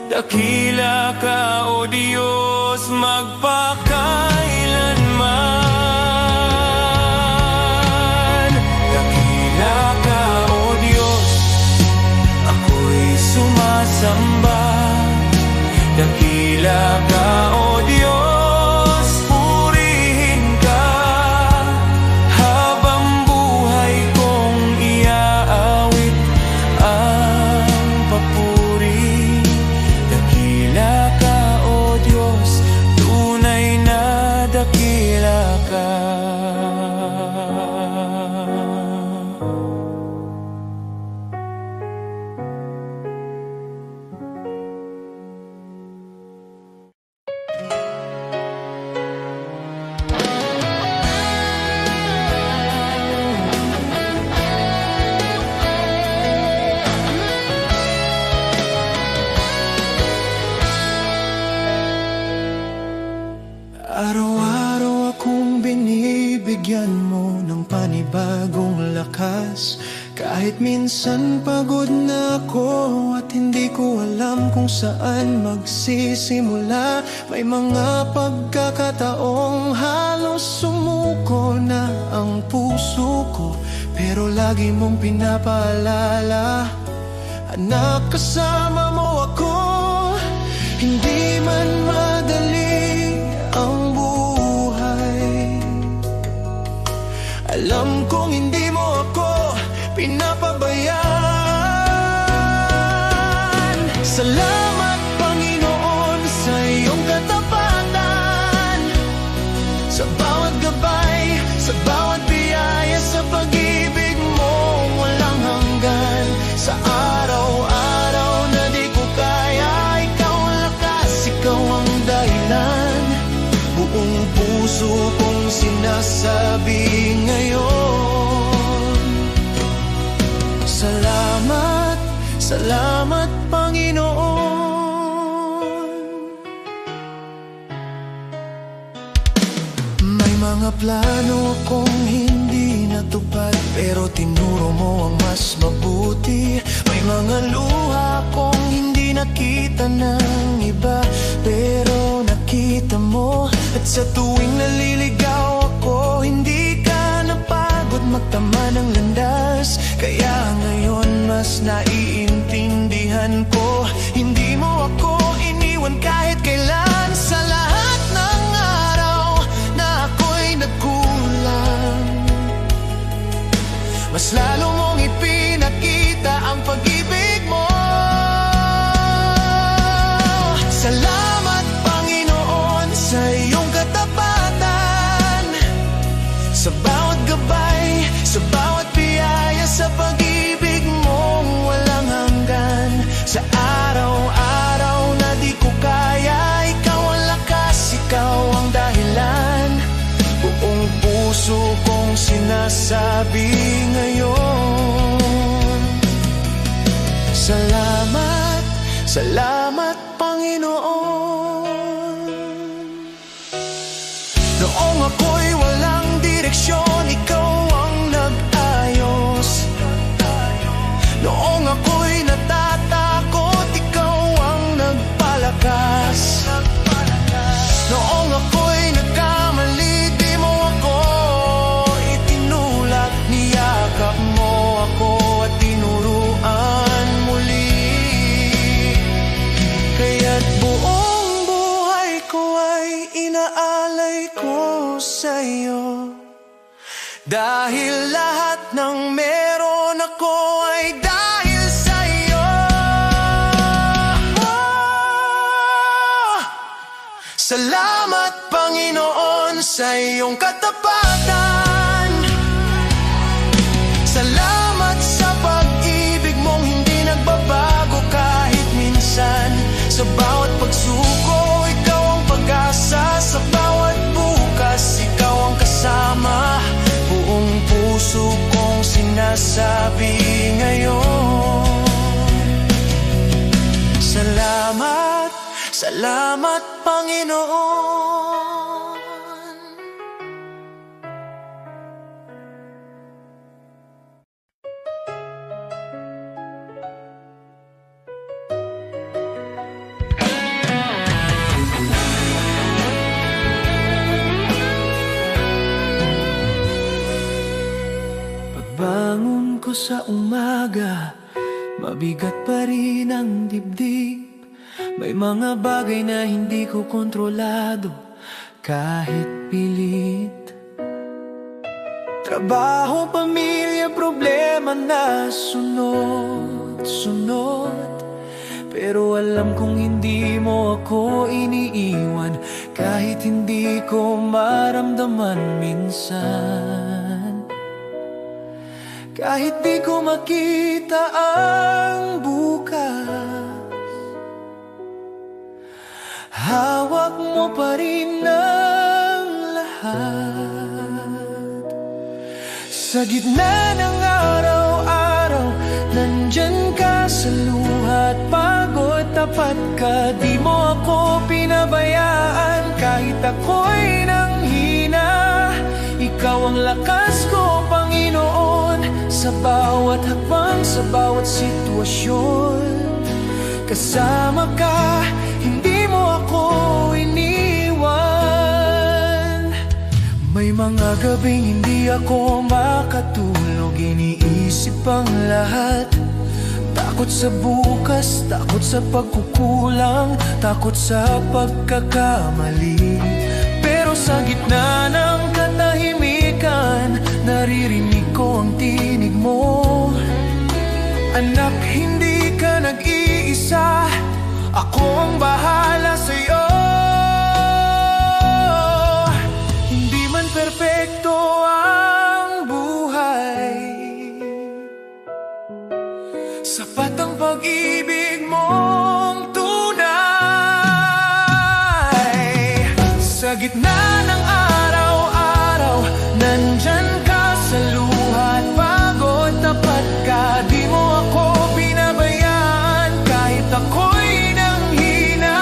Dakila ka, O Diyos, magpakailanman. Dakila ka, O Diyos, ako'y sumasamba. Dakila ka, O Diyos, purihin ka. Habang buhay kong iaawit ang papuri. Dakila ka, O Diyos, tunay na dakila ka. Araw-araw akong binibigyan mo ng panibagong lakas. Kahit minsan pagod na ako at hindi ko alam kung saan magsisimula. May mga pagkakataong halos sumuko na ang puso ko, pero lagi mong pinapaalala, anak, kasama mo ako. Hindi man madali ang buhay, alam kong hindi mo ako pinapabayaan. Salamat Panginoon sa iyong katapatan, sa bawat gabay, sa bawat biyaya, sa pag-ibig mo walang hanggan. Sa araw-araw na di ko kaya, ikaw ang lakas, ikaw ang dahilan. Buong puso kong sinasabi ngayon, salamat, salamat Panginoon. May mga plano akong hindi natupad, pero tinuro mo ang mas mabuti. May mga luha akong hindi nakita ng iba, pero nakita mo. At sa tuwing naliligaw ako, hindi ka napagod magtama ng landas. Kaya ngayon mas naiintindihan ko, hindi mo ako iniwan kahit kailan. Sa lahat ng araw na ako'y nagkulang, mas lalo mong ipinakita ang pag-ibig mo. Salamat Panginoon sa iyong katapatan, sa bawat gabay, sa bawat biyaya, sa pag-ibig mong walang hanggan. Sa araw-araw na di ko kaya, ikaw ang lakas, ikaw ang dahilan. Buong puso kong sinasabi ngayon, salamat, salamat Panginoon. Noong ako'y walang direksyon, ikaw ang nag-ayos. Noong ako'y natatakot, ikaw ang nagpalakas. Noong ako'y nagkamali, di mo ako itinulak. Niyakap mo ako at tinuruan muli. Kaya't buong buhay ko ay inaalay ko sa'yo, dahil lahat ng meron ako ay dahil sa'yo. Salamat Panginoon sa iyong katapatan, salamat sa pag-ibig mong hindi nagbabago kahit minsan. Sa bawat pagsuko, ikaw ang pag-asa. Sa bawat bukas, ikaw ang kasama. Buong puso kong sinasabi ngayon, salamat, salamat Panginoon. Pagbangon ko sa umaga, mabigat pa rin ang dibdib. May mga bagay na hindi ko kontrolado kahit pilit. Trabaho, pamilya, problema na sunod-sunod. Pero alam kong hindi mo ako iniiwan, kahit hindi ko maramdaman minsan. Kahit di ko makita ang bukas, hawak mo pa rin ang lahat. Sa gitna ng araw-araw, nandyan ka sa luha at pagod. Tapat ka, di mo ako pinabayaan. Kahit ako'y nanghina, ikaw ang lakas ko, Panginoon. Sa bawat hakbang, sa bawat sitwasyon, kasama ka, hindi mo ako iniwan. May mga gabing hindi ako makatulog, iniisip ang lahat. Takot sa bukas, takot sa pagkukulang, takot sa pagkakamali. Pero sa gitna ng katahimikan, naririnig ko ang tinig mo. Anak, hindi ka nag-iisa. akong bahala sa'yo. Hindi man perpekto ang buhay, sapat ang pag-ibig mong tunay. Sa gitna ng araw-araw, nandyan ka sa luhat pagod, tapat ka, di mo ako pinabayaan. Kahit ako'y nanghina,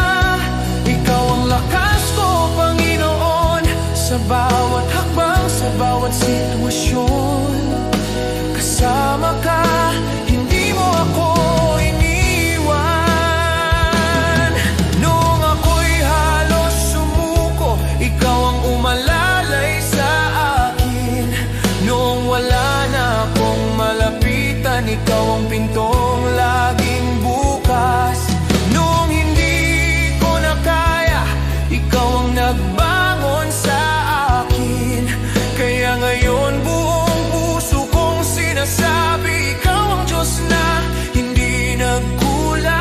ikaw ang lakas ko, Panginoon. Sa bawat hakbang, sa bawat sitwasyon, kasama ka, hindi mo ako iniwan. Noong ako'y halos sumuko, ikaw ang umalalay sa akin. Noong wala na akong malapitan, ikaw ang pintong laging bukas. Noong hindi ko na kaya, ikaw ang nagbangon sa akin. Kaya ngayon buong puso kong sinasabi, ikaw ang Diyos na hindi nagkulang.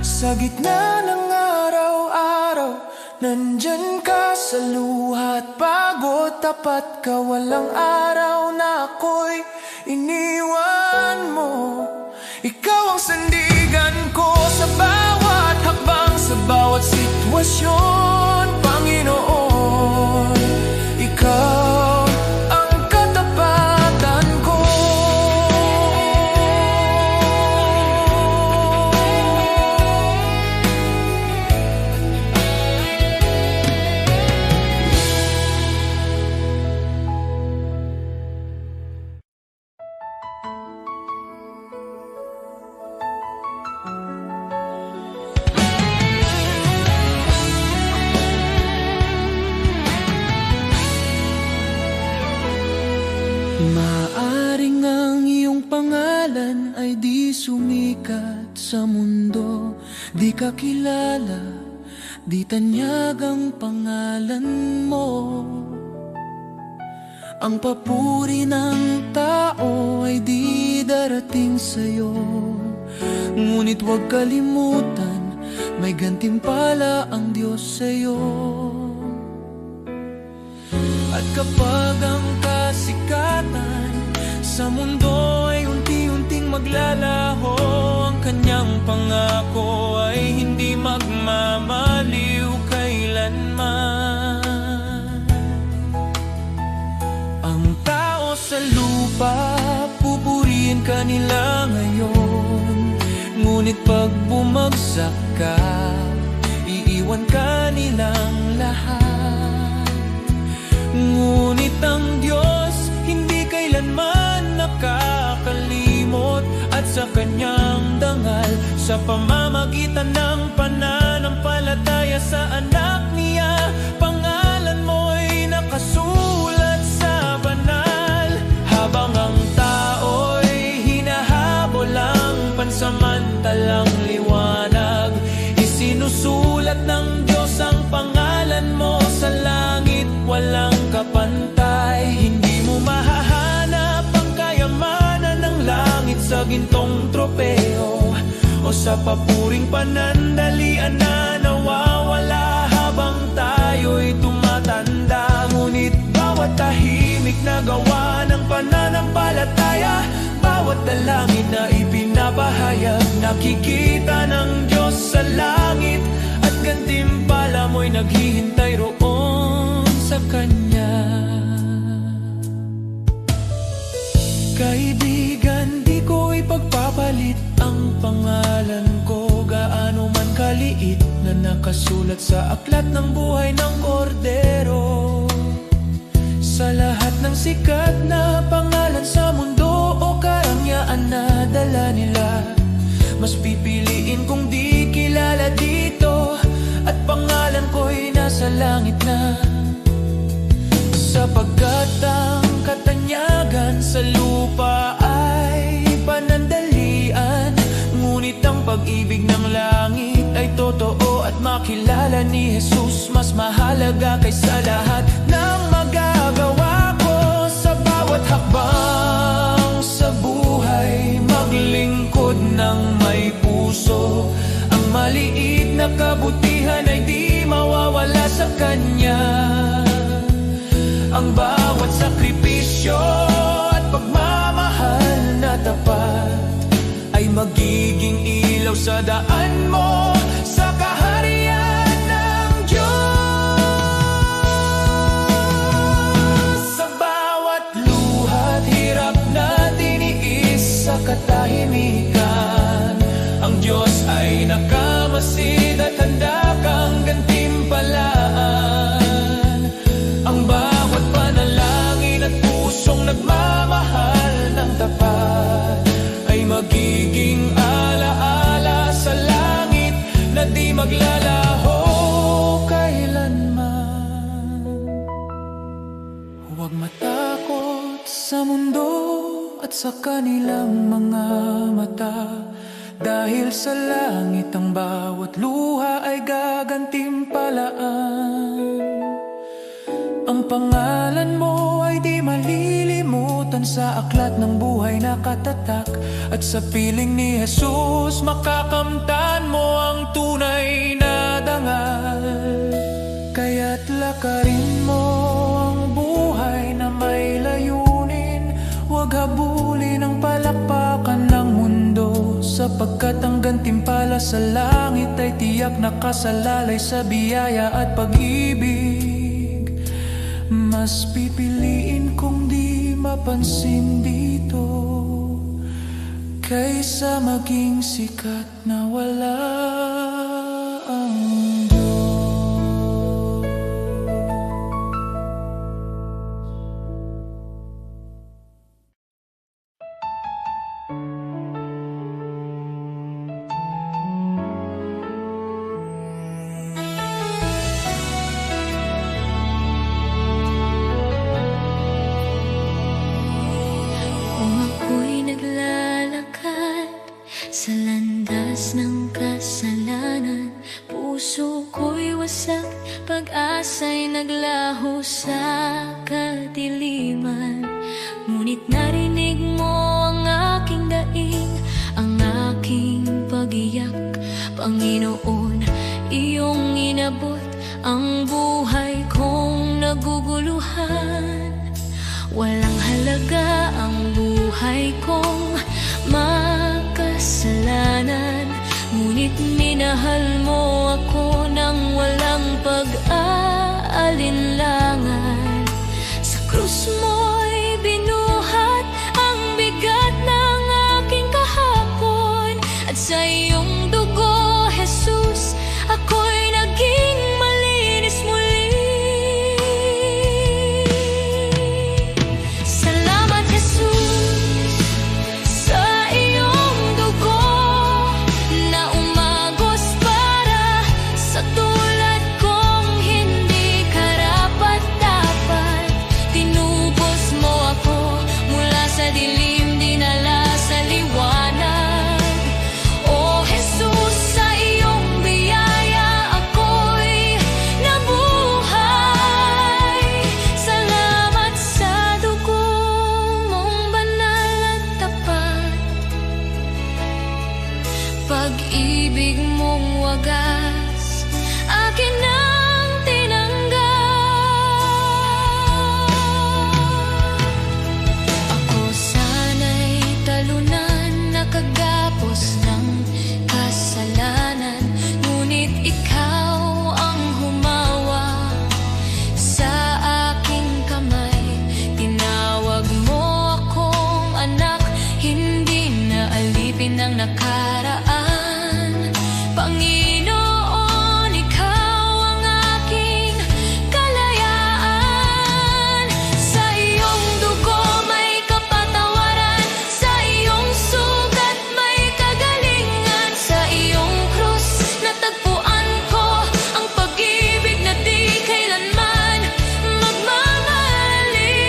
Sa gitna ng araw-araw, nandyan ka sa luhat pagod, tapat ka, walang araw na ako'y iniwan mo. Ikaw ang sandigan ko sa bawat hakbang, sa bawat sitwasyon, Panginoon. Ikaw ang katapatan ko. Maaring ang iyong pangalan ay di sumikat sa mundo, di ka kilala, di tanyag ang pangalan mo. Ang papuri ng tao ay di darating sa'yo, ngunit huwag kalimutan, may gantimpala ang Diyos sa'yo. At kapag ang kasikatan sa mundo ay unti-unting maglalaho, ang kanyang pangako ay hindi magmamaliw kailanman. Ang tao sa lupa, pupurihin ka nila ngayon, ngunit pag bumagsak ka, iiwan ka nilang lahat. Ngunit ang Diyos hindi kailanman nakakalimot, at sa kanyang dangal, sa pamamagitan ng pananampalataya sa anak niya, pangalan mo'y nakasulat sa banal. Habang ang tao'y hinahabol ang pansamantalang liwanag, isinusulat ng Diyos ang pangalan mo sa langit, walang kapantay. Hindi mo mahahanap ang kayamanan ng langit sa gintong tropeo, o sa papuring panandalian na nawawala habang tayo'y tumatanda. Ngunit bawat tahimik na gawa ng pananampalataya, bawat dalangin na ipinapahayag, nakikita ng Diyos sa langit, at gantimpala mo'y naghihintay roon sa Kanya. Kaibigan, di ko ipagpapalit ang pangalan ko, gaano man kaliit, na nakasulat sa aklat ng buhay ng Kordero. Sa lahat ng sikat na pangalan sa mundo o karangyaan na dala nila, mas pipiliin kong di kilala dito, at pangalan ko'y nasa langit na. Sapagkat ang katanyagan sa lupa ay panandalian, ngunit ang pag-ibig ng langit ay totoo, at makilala ni Jesus mas mahalaga kaysa lahat ng magagawa ko. Sa bawat hakbang sa buhay, maglingkod ng may puso, Ang bawat sakripisyo at pagmamahal na tapat ay magiging ilaw sa daan mo sa kaharian ng Diyos. Sa bawat luha at hirap na tiniis sa katahimikan, ang Diyos ay nakamasid at handa kang gantimpalaan. Ang bawat panalangin at pusong nagmamahal ng tapat ay magiging alaala sa langit na di maglalaho kailanman. Huwag matakot sa mundo at sa kanilang mga mata, dahil sa langit ang bawat luha ay gagantimpalaan. Ang pangalan mo ay di malilimutan sa aklat ng buhay na katatak, at sa piling ni Jesus makakamtan mo ang tunay na dangal. Kaya't lakarin mo ang buhay na may layunin, huwag habulin ang palakpakan ng mundo, sapagkat ang gantimpala sa langit ay tiyak nakasalalay sa biyaya at pag-ibig. Mas pipiliin kong di mapansin dito kaysa maging sikat na wala ang Diyos. Kung ako'y naglalakad sa landas ng kasalanan, puso ko'y wasak, pag-asa'y naglaho sa kadiliman. Ngunit narinig mo ang aking daing, ang aking pag-iyak. Panginoon, iyong inabot ang buhay kong naguguluhan. Walang halaga ang buhay kong makasalanan, ngunit minahal mo ako ng walang pag-aalinlangan. Sa krus mo'y binuhat ang bigat ng aking kahapon, at sa iyong dugo, Jesus, ako'y naging malinis muli. Pag-ibig mong wagas, akin ang tinanggap. Ako sana'y talunan, nakagapos ng kasalanan, ngunit ikaw ang humawa sa aking kamay. Tinawag mo akong anak, hindi na alipin ng nakaraan. Panginoon, ikaw ang aking kalayaan. Sa iyong dugo may kapatawaran, sa iyong sugat may kagalingan. Sa iyong krus natagpuan ko ang pag-ibig na di kailanman magmamaliw.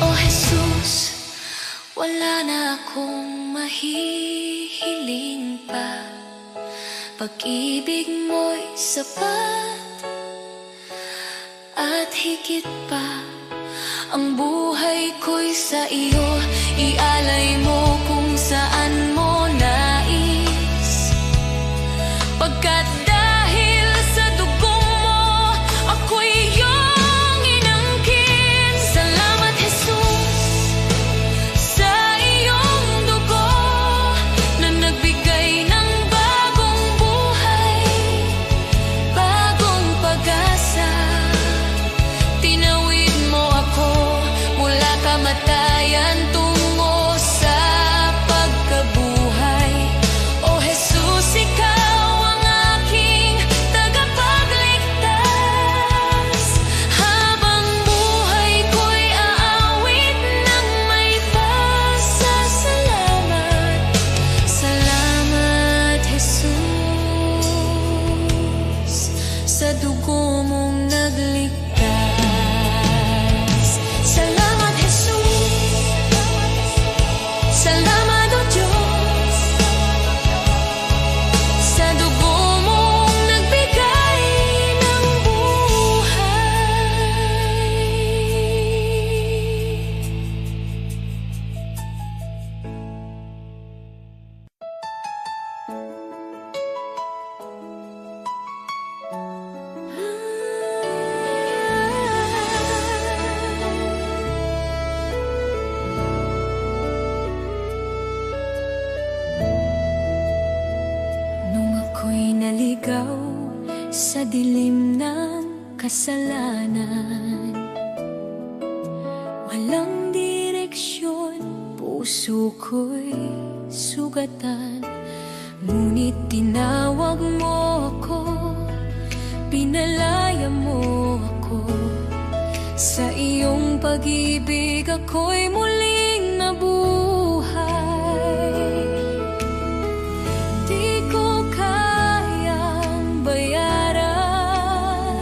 O Jesus, wala na akong mahihiling pa, pag-ibig mo'y sapat at higit pa. Ang buhay ko'y sa iyo, ialay mo kung saan mo nais. Pagkat dahil sa dugong mo, dugo mong nagligtas. Salamat, Jesus. Salamat, O Diyos, sa dugo mong nagbigay ng buhay. Nung ako'y naligaw sa dilim ng kasalanan, walang direksyon, puso ko'y sugatan. Ngunit tinawag mo ako, pinalaya mo ako. Sa iyong pag-ibig ako'y muling nabuhay. Di ko kayang bayaran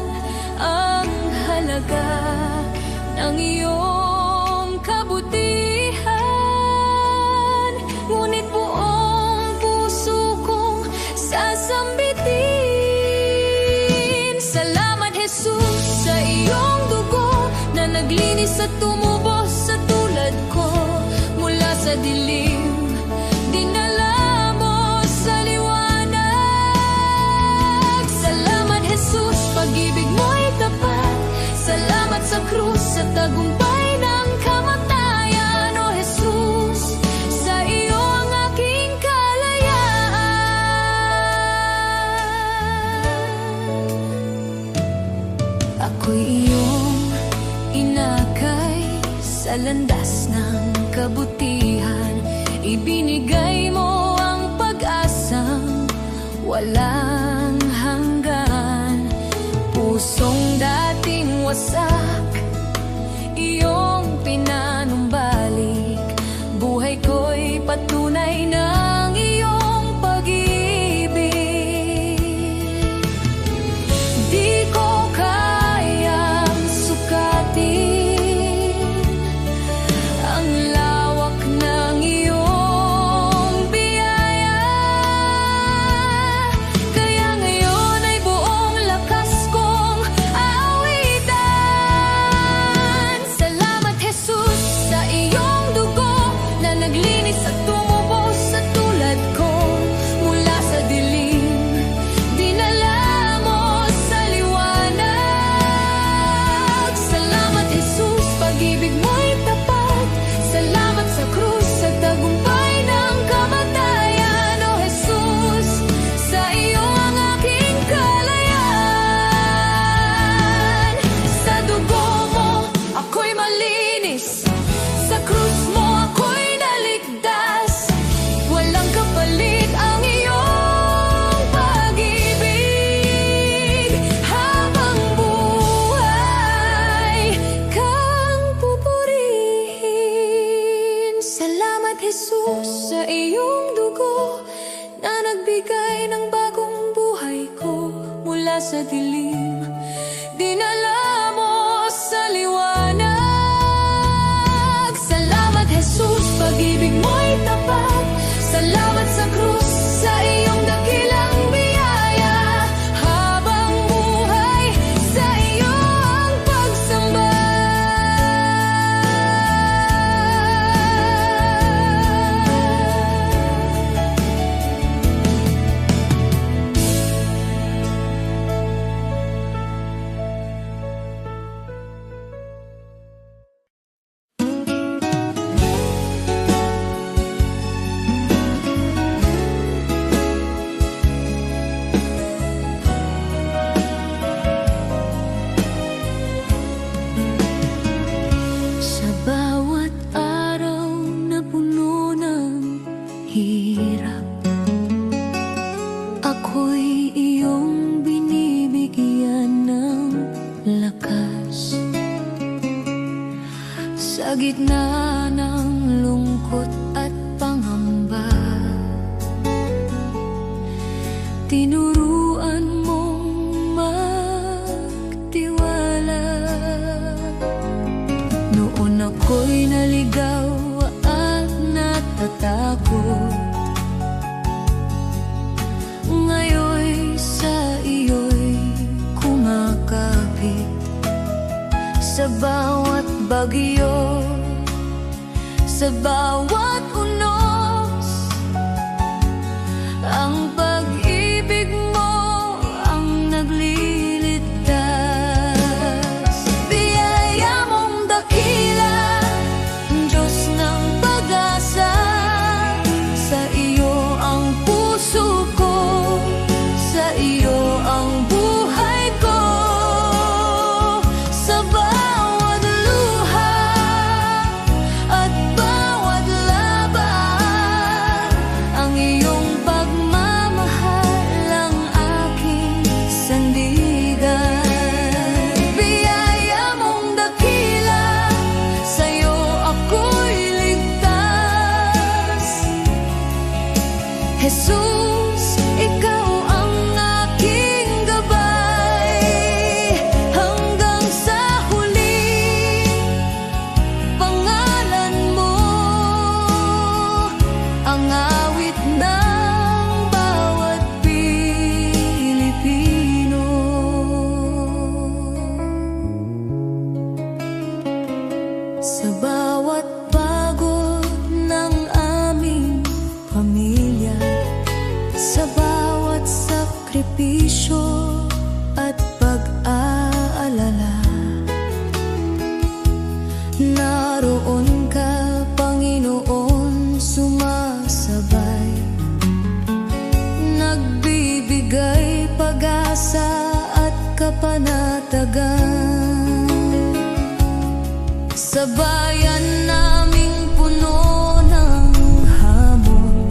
ang halaga ng iyong kabutihan. Ngunit buong puso kong sasambitin. Salamat, Jesus, sa iyong dugo na naglinis at tumubos sa tulad ko. Mula sa dilim, dinala mo sa liwanag. Salamat, Jesus, pag-ibig mo'y tapat. Salamat sa krus, sa tagumpay ng kamatayan. O Jesus, sa iyo ang aking kalayaan. Ako'y iyong inakay sa landas ng kabutihan. Ibinigay mo ang pag-asang walang hanggan. Pusong dating wasak, iyong pinanumbalik. Buhay ko'y patunay ng iyong pag-ibig. Di ko kayang sukatin ang lawak ng iyong biyaya. Kaya ngayon ay buong lakas kong aawitan. Salamat, Jesus, sa iyong dugo na naglinis at tumubos sa tulad ko. Mula sa dilim, dinala mo sa liwanag. Salamat, Jesus, pag-ibig mo'y tapat. Salamat sa krus, sa tagumpay ng kamatayan. O Jesus, sa iyo ang aking kalayaan. Sa dugo mo ako'y malinis, sa krus mo ako'y naligtas. Walang kapalit ang iyong pag-ibig. Habang buhay kang pupurihin. Salamat, Jesus, sa iyong dugo na nagbigay ng bagong buhay ko. Mula sa dilim, dinala mo sa liwanag. Salamat, Jesus, pag-ibig mo'y tapat. Salamat sa krus, sa iyong dakilang biyaya. Habang buhay, sa iyo ang pagsamba. Sa bawat araw na puno ng hirap, ako'y iyong binibigyan ng lakas. Sa gitna ng lungkot at pangamba, tinuruan mong sa bawat bagyo, sa bawat unos. Ang pag-ibig mo ang nagliligtas. Biyaya mong dakila, Diyos ng pag-asa. Sa iyo ang puso ko, sa iyo ang buhay ko. Sa bawat luha at bawat laban, ang iyong pagmamahal ang aking sandigan. Biyaya mong dakila, sa'yo ako'y ligtas. Jesus, ikaw ang aking gabay. Hanggang sa huli, pangalan mo ang awit ng bawat Pilipino. Sa bawat pagod ng aming pamilya, sa bawat sakripisyo at pag-aalala, naroon ka, Panginoon, sumasabay, nagbibigay pag-asa at kapanatagan. Sa bayan naming puno ng hamon,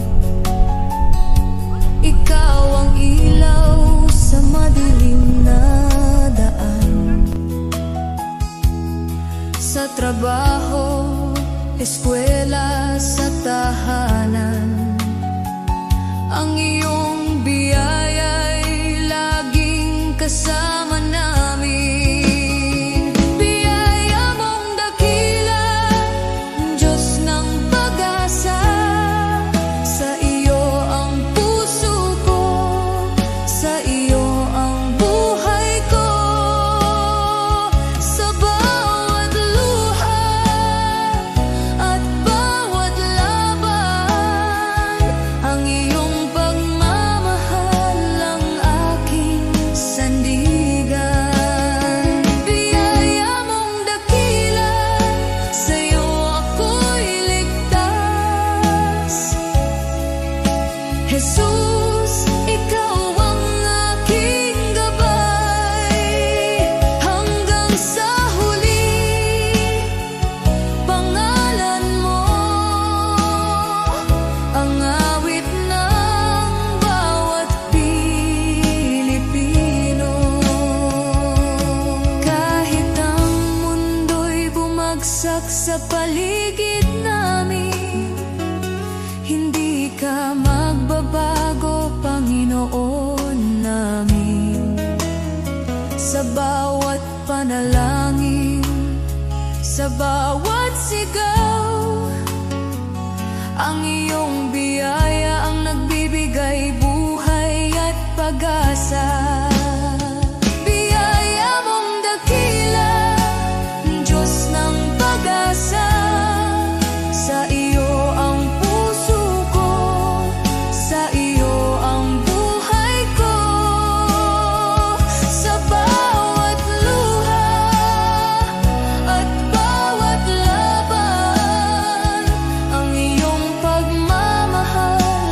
ikaw ang ilaw sa madilim na daan. Sa trabaho, eskwela, sa tahanan, ang iyong biyaya'y laging kasama namin. Biyaya mong dakila, Diyos ng pag-asa. Sa iyo ang puso ko, sa iyo ang buhay ko. Sa bawat luha at bawat laban, ang iyong pagmamahal ang aking sandigan. Biyaya mong dakila, sa'yo ako'y ligtas. Jesus, ikaw ang aking gabay. Hanggang sa huli, pangalan mo ang awit ng bawat Pilipino. Kahit ang mundo'y bumagsak sa paligid namin, hindi ka magbabago, Panginoon namin. Sa bawat panalangin, sa bawat sigaw, ang iyong biyaya ang nagbibigay buhay at pag-asa. Biyaya mong dakila, Diyos ng pag-asa. Sa iyo ang puso ko, sa iyo ang buhay ko. Sa bawat luha at bawat laban, ang iyong pagmamahal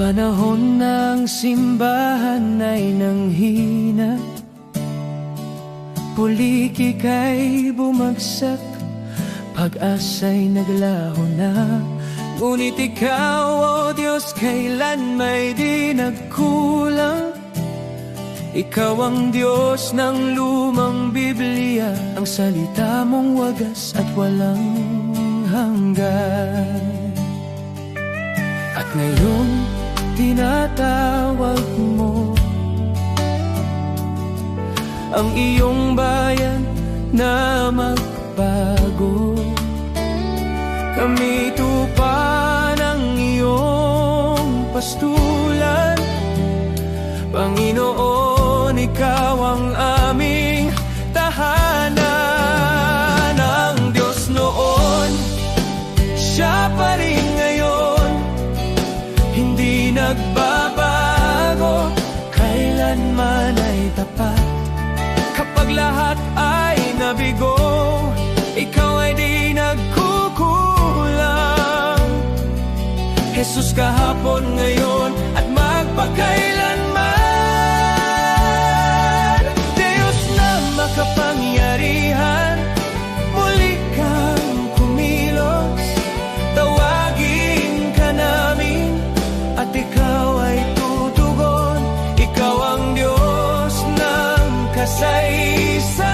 Panahon ng simbahan ay nanghina, pulikik ay bumagsak, pag-asa'y naglaho na. Ngunit ikaw, o Diyos, kailan may di nagkulang. Ikaw ang Diyos ng lumang Biblia, ang salita mong wagas at walang hanggan. At ngayon, tinatawag mo ang iyong bayan na magbago. Kami tupa ng iyong pastulan, Panginoon, ikaw ang aming tahanan. Ang Diyos noon, Siya pa rin ngayon, hindi nagbabago, kailanman ay tapat. Kapag lahat ay nabigo, ikaw ay di nagkukulang. Jesus, kahapon, ngayon at magpakailanman. Diyos na makapangyarihan, muli kang kumilos. Tawagin ka namin at ikaw ay tutugon. Ikaw ang Diyos ng kasaysayan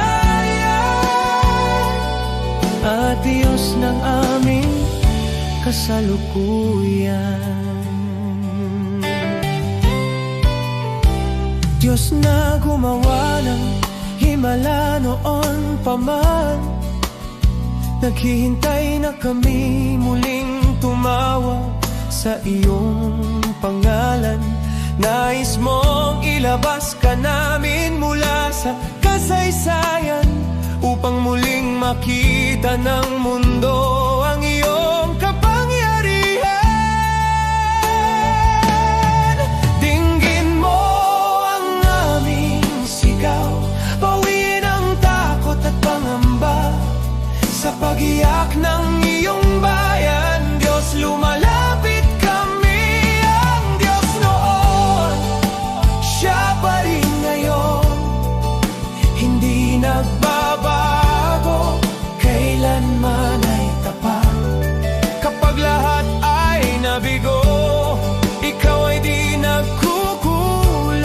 at Diyos ng aming kasalukuyan. Diyos na gumawa ng himala noon pa man, naghihintay na kami muling tumawag sa iyong pangalan. Nais mong ilabas ka namin mula sa kasaysayan, upang muling makita ng mundo ang iyong kapangyarihan. Dinggin mo ang aming sigaw, bawiin ang takot at pangamba. Sa pag-iyak ng iyong bayan, Diyos, lumalapit kami. Ang Diyos noon, Siya pa rin ngayon, hindi nagbabago, kailanman ay tapat. Kapag lahat ay nabigo, ikaw ay di nagkukulang.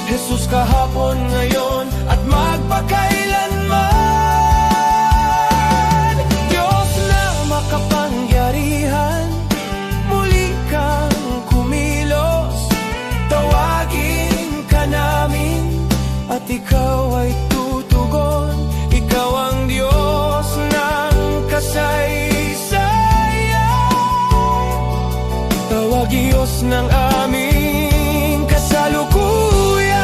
Jesus, kahapon, ngayon at magpakailanman. Diyos na makapangyarihan, muli kang kumilos. Tawagin ka namin at ikaw ay tutugon. Ikaw ang Diyos ng kasaysayan, tawag Diyos ng aming kasalukuyan.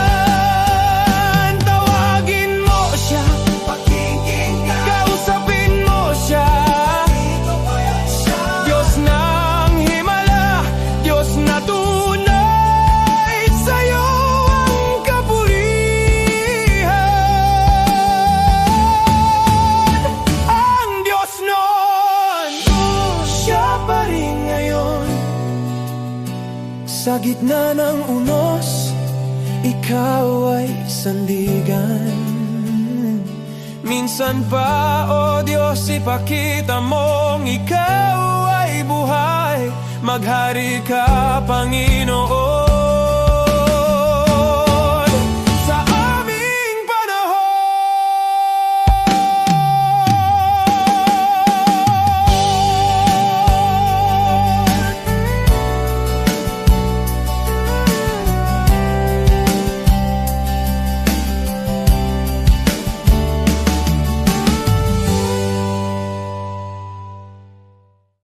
Tawagin mo Siya, pakikinggan, kausapin mo Siya. Diyos ng himala, Diyos na tunay, sa'yo ang kapurihan. Ang Diyos noon, Siya pa rin ngayon. Sa gitna ng unos, ikaw ay sandigan. Minsan pa, o Diyos, ipakita mong ikaw ay buhay. Maghari ka, Panginoon.